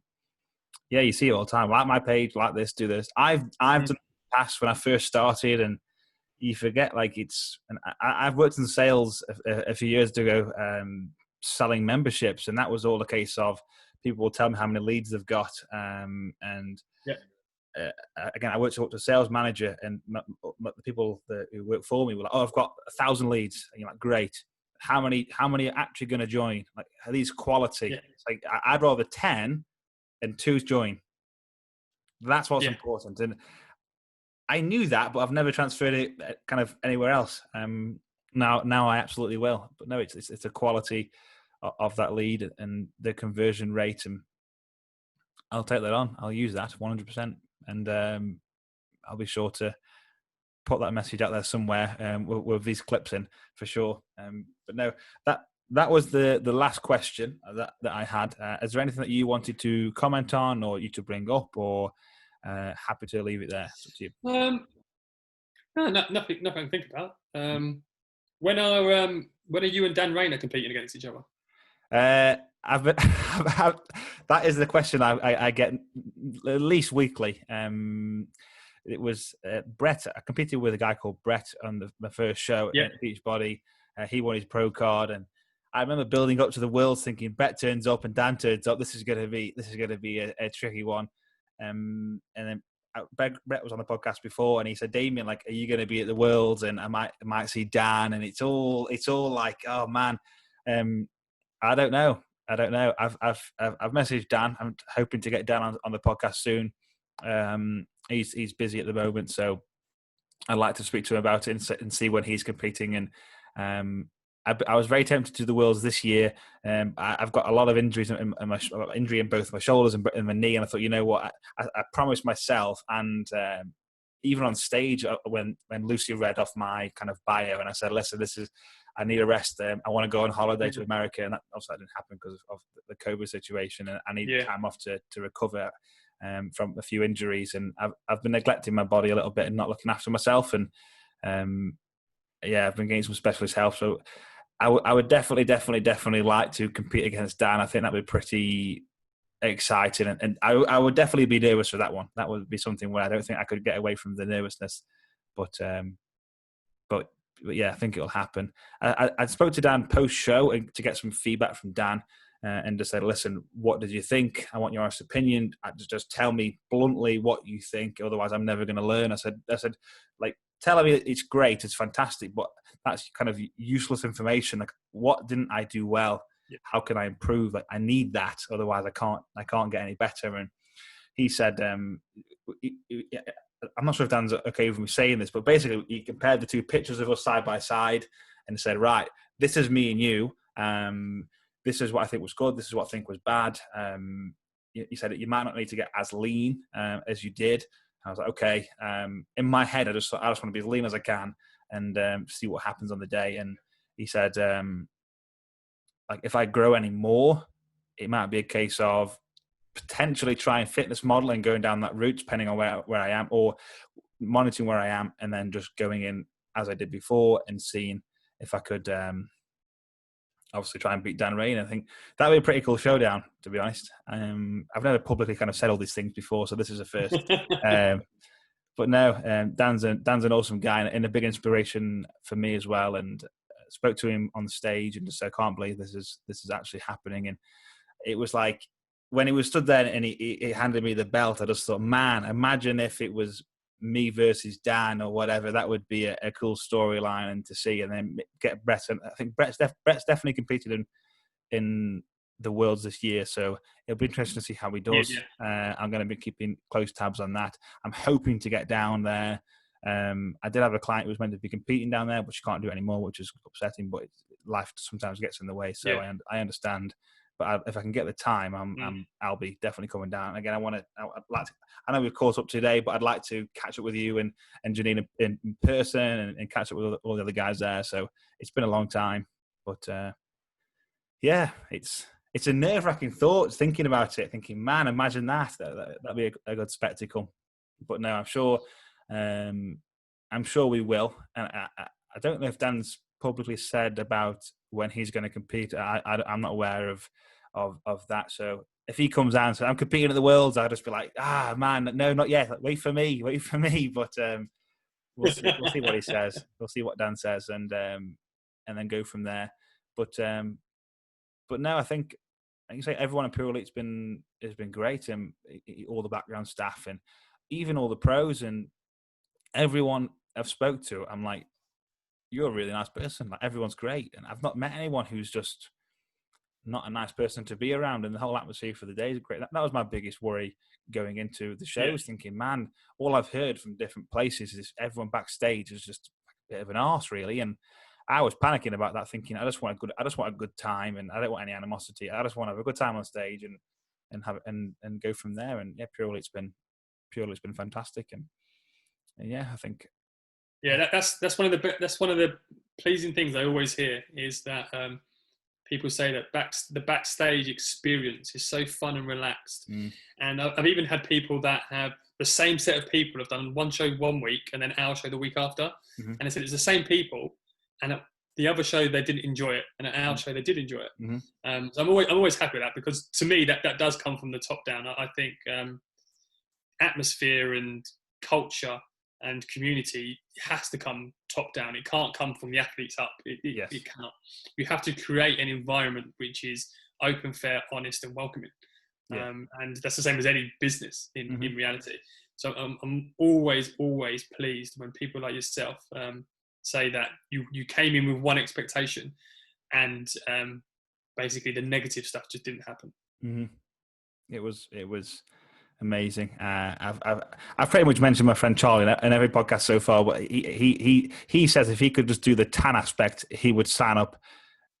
yeah, you see it all the time. Like my page, like this, do this. I've done the past when I first started, and you forget like it's. And I've worked in sales a few years ago, selling memberships, and that was all a case of people will tell me how many leads they've got, again, I worked as a sales manager, and the people who work for me were like, "Oh, I've got 1,000 leads." And you're like, "Great. How many are actually going to join? Like, are these quality?" Yeah. It's like I'd rather 10 and 2 join. That's what's important. And I knew that, but I've never transferred it kind of anywhere else. Now I absolutely will. But no, it's a quality of that lead and the conversion rate, and I'll take that on. I'll use that 100%. And I'll be sure to put that message out there somewhere with these clips in for sure. But no, that was the last question that I had. Is there anything that you wanted to comment on or you to bring up, or happy to leave it there? It's up to you. No, nothing I can think about. When are you and Dan Rayner competing against each other? That is the question I get at least weekly. It was Brett. I competed with a guy called Brett on my first show at Beachbody. He won his pro card, and I remember building up to the Worlds, thinking Brett turns up and Dan turns up. This is going to be a tricky one. And then Brett was on the podcast before, and he said, "Damien, like, are you going to be at the Worlds?" And I might see Dan, and it's all like, oh man. I don't know. I've messaged Dan. I'm hoping to get Dan on the podcast soon. He's busy at the moment, so I'd like to speak to him about it and see when he's competing. And I was very tempted to do the Worlds this year. I've got a lot of injuries in my injury in both my shoulders and my knee, and I thought, you know what, I promised myself, and even on stage when Lucy read off my kind of bio, and I said, listen, I need a rest. I want to go on holiday to America, and that obviously didn't happen because of the COVID situation, and I need time off to recover from a few injuries. And I've been neglecting my body a little bit and not looking after myself, and I've been getting some specialist help. So I would definitely like to compete against Dan. I think that would be pretty exciting, and I would definitely be nervous for that one. That would be something where I don't think I could get away from the nervousness, but yeah, I think it'll happen. I spoke to Dan post-show to get some feedback from Dan, and just said, listen, what did you think? I want your honest opinion. Just tell me bluntly what you think. Otherwise, I'm never going to learn. I said, like, tell me it's great, it's fantastic, but that's kind of useless information. Like, what didn't I do well? How can I improve? Like, I need that. Otherwise, I can't get any better. And he said, I'm not sure if Dan's okay with me saying this, but basically he compared the two pictures of us side by side and said, right, this is me and you. This is what I think was good. This is what I think was bad. He said that you might not need to get as lean as you did. I was like, okay. In my head, I just want to be as lean as I can and see what happens on the day. And he said, like, if I grow any more, it might be a case of potentially trying fitness modeling, going down that route, depending on where I am, or monitoring where I am, and then just going in as I did before and seeing if I could obviously try and beat Dan Rayner. I think that would be a pretty cool showdown, to be honest. I've never publicly kind of said all these things before, so this is a first. But no, Dan's an awesome guy and a big inspiration for me as well. And spoke to him on stage and just said, I can't believe this is actually happening. And it was like, when he was stood there and he handed me the belt, I just thought, man, imagine if it was me versus Dan or whatever. That would be a cool storyline and to see, and then get Brett. And I think Brett's definitely competed in the Worlds this year, so it'll be interesting to see how he does. Yeah. I'm going to be keeping close tabs on that. I'm hoping to get down there. I did have a client who was meant to be competing down there, but she can't do it anymore, which is upsetting. But life sometimes gets in the way, so Yeah. I understand. But if I can get the time, I'll be definitely coming down. Again, I'd like to. I know we've caught up today, but I'd like to catch up with you and Janine in person and catch up with all the other guys there. So it's been a long time, but yeah, it's a nerve-wracking thought thinking about it. Thinking, man, imagine that'd be a good spectacle. But no, I'm sure we will. And I don't know if Dan's publicly said about when he's going to compete. I'm not aware of that. So if he comes out and says, I'm competing at the Worlds, I'll just be like, man, no, not yet. Like, wait for me. But we'll see what he says. We'll see what Dan says, and then go from there. But no, I think you say everyone in Pure Elite's has been great, and all the background staff, and even all the pros, and everyone I've spoke to, I'm like, you're a really nice person. Like, everyone's great, and I've not met anyone who's just not a nice person to be around, and the whole atmosphere for the day is great. That was my biggest worry going into the shows, thinking, man, all I've heard from different places is everyone backstage is just a bit of an arse, really. And I was panicking about that, thinking, I just want a good time, and I don't want any animosity. I just want to have a good time on stage and have and go from there. And yeah, purely it's been fantastic, and yeah, I think. Yeah, that's one of the pleasing things I always hear is that people say that the backstage experience is so fun and relaxed. And I've even had people that have the same set of people have done one show 1 week and then our show the week after, and they said it's the same people, and at the other show they didn't enjoy it, and at our show they did enjoy it. So I'm always happy with that, because to me that does come from the top down. I think atmosphere and culture and community has to come top down. It can't come from the athletes up. It cannot. You have to create an environment which is open, fair, honest, and welcoming. And that's the same as any business in reality. So I'm always pleased when people like yourself say that you came in with one expectation, and basically the negative stuff just didn't happen. It was amazing. I've pretty much mentioned my friend Charlie in every podcast so far, but he says if he could just do the tan aspect, he would sign up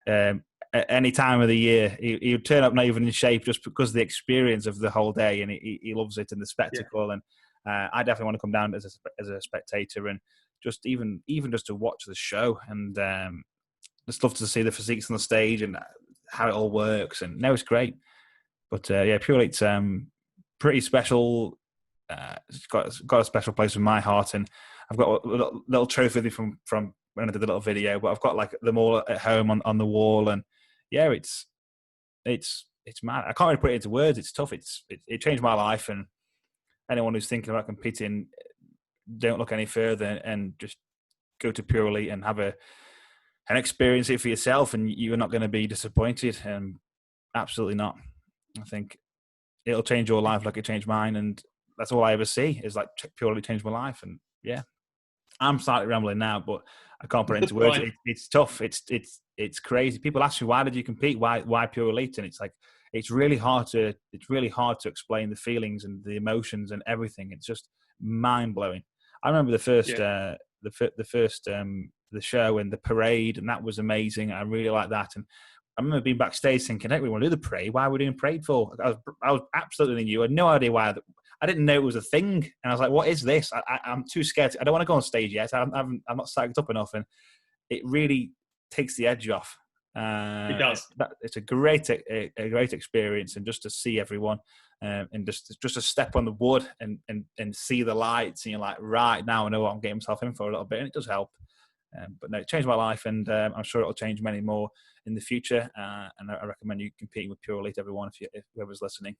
at any time of the year. He would turn up not even in shape, just because of the experience of the whole day, and he loves it and the spectacle. And I definitely want to come down as a spectator, and just even just to watch the show, and just love to see the physiques on the stage and how it all works. And no, it's great. But yeah, Pure Elite's pretty special. It's got a special place in my heart, and I've got a little trophy from when I did the little video. But I've got like them all at home on the wall, and yeah, it's mad. I can't really put it into words. It's tough. It changed my life, and anyone who's thinking about competing, don't look any further and just go to Pure Elite and have and experience it for yourself, and you're not going to be disappointed. Absolutely not. I think it'll change your life like it changed mine, and that's all I ever see is like purely change my life. And yeah, I'm slightly rambling now, but I can't put it into words. It's tough. It's crazy. People ask me, why did you compete? Why Pure Elite? And it's like it's really hard to explain the feelings and the emotions and everything. It's just mind blowing. I remember the first the show and the parade, and that was amazing. I really like that. And I remember being backstage thinking, hey, we want to do the parade. Why are we doing parade for? I was absolutely new. I had no idea why. I didn't know it was a thing. And I was like, what is this? I'm too scared. I don't want to go on stage yet. I'm not psyched up enough. And it really takes the edge off. It does. It's a great experience. And just to see everyone and just to step on the wood and see the lights. And you're like, right, now I know what I'm getting myself in for a little bit. And it does help. But no, it changed my life, and I'm sure it'll change many more in the future. And I recommend you competing with Pure Elite, everyone, if whoever's listening.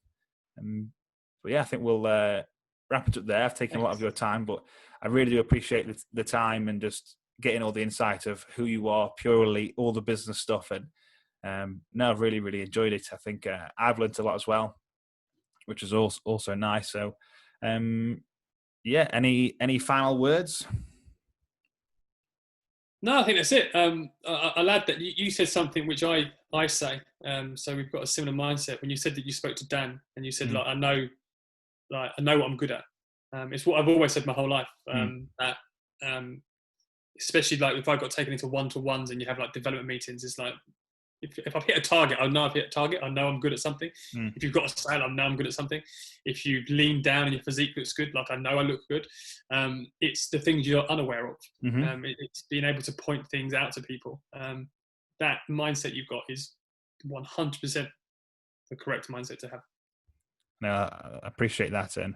But yeah, I think we'll wrap it up there. I've taken a lot of your time, but I really do appreciate the time and just getting all the insight of who you are, Pure Elite, all the business stuff. And no, I've really, really enjoyed it. I think I've learned a lot as well. which is also nice. So, yeah, any final words? No, I think that's it. I'll add that you said something which I say. So we've got a similar mindset. When you said that you spoke to Dan and you said, I know what I'm good at. It's what I've always said my whole life. That especially like if I got taken into one-to-ones and you have like development meetings, it's like if I've hit a target, I know I've hit a target. I know I'm good at something. If you've got a sale, I know I'm good at something. If you lean down and your physique looks good, like I know I look good. It's the things you're unaware of. It's being able to point things out to people. That mindset you've got is 100% the correct mindset to have. No, I appreciate that. And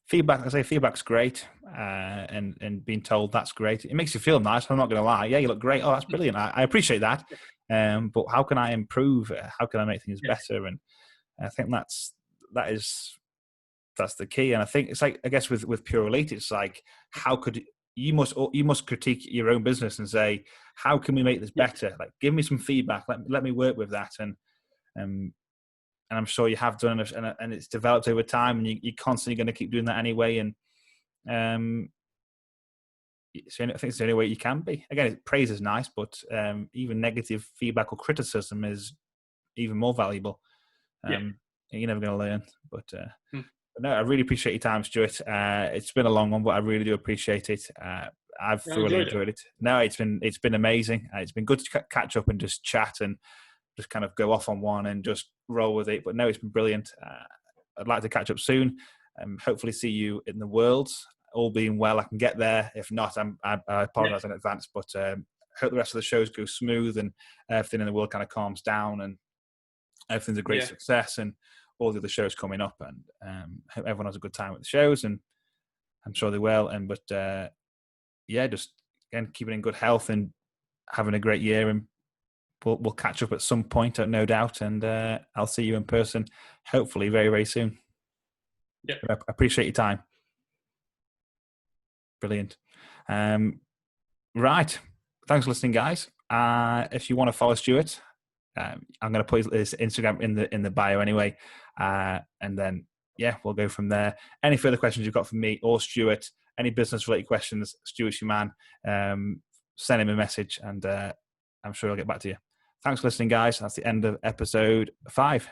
feedback's great. And being told that's great. It makes you feel nice. I'm not going to lie. Yeah, you look great. Oh, that's brilliant. I appreciate that. But how can I improve? How can I make things better? And I think that's the key. And I think it's like, I guess with Pure Elite, it's like, how could you must critique your own business and say, how can we make this better? Like, give me some feedback. Let me work with that. And I'm sure you have done, and it's developed over time, and you're constantly going to keep doing that anyway. And so I think it's the only way you can be. Again, praise is nice, but even negative feedback or criticism is even more valuable. You're never going to learn. But no, I really appreciate your time, Stuart. It's been a long one, but I really do appreciate it. I've thoroughly enjoyed it. No, it's been amazing. It's been good to catch up and just chat and just kind of go off on one and just roll with it. But no, it's been brilliant. I'd like to catch up soon and hopefully see you in the Worlds. All being well, I can get there. If not, I apologize in advance. But hope the rest of the shows go smooth and everything in the world kind of calms down and everything's a great success and all the other shows coming up. And hope everyone has a good time with the shows, and I'm sure they will. And just again keeping in good health and having a great year. And we'll catch up at some point, no doubt. And I'll see you in person, hopefully very, very soon. Yeah, I appreciate your time. Brilliant. Right. Thanks for listening, guys. If you want to follow Stuart, I'm going to put his Instagram in the bio anyway. And then, we'll go from there. Any further questions you've got for me or Stuart, any business-related questions, Stuart's your man. Send him a message and I'm sure he'll get back to you. Thanks for listening, guys. That's the end of episode 5.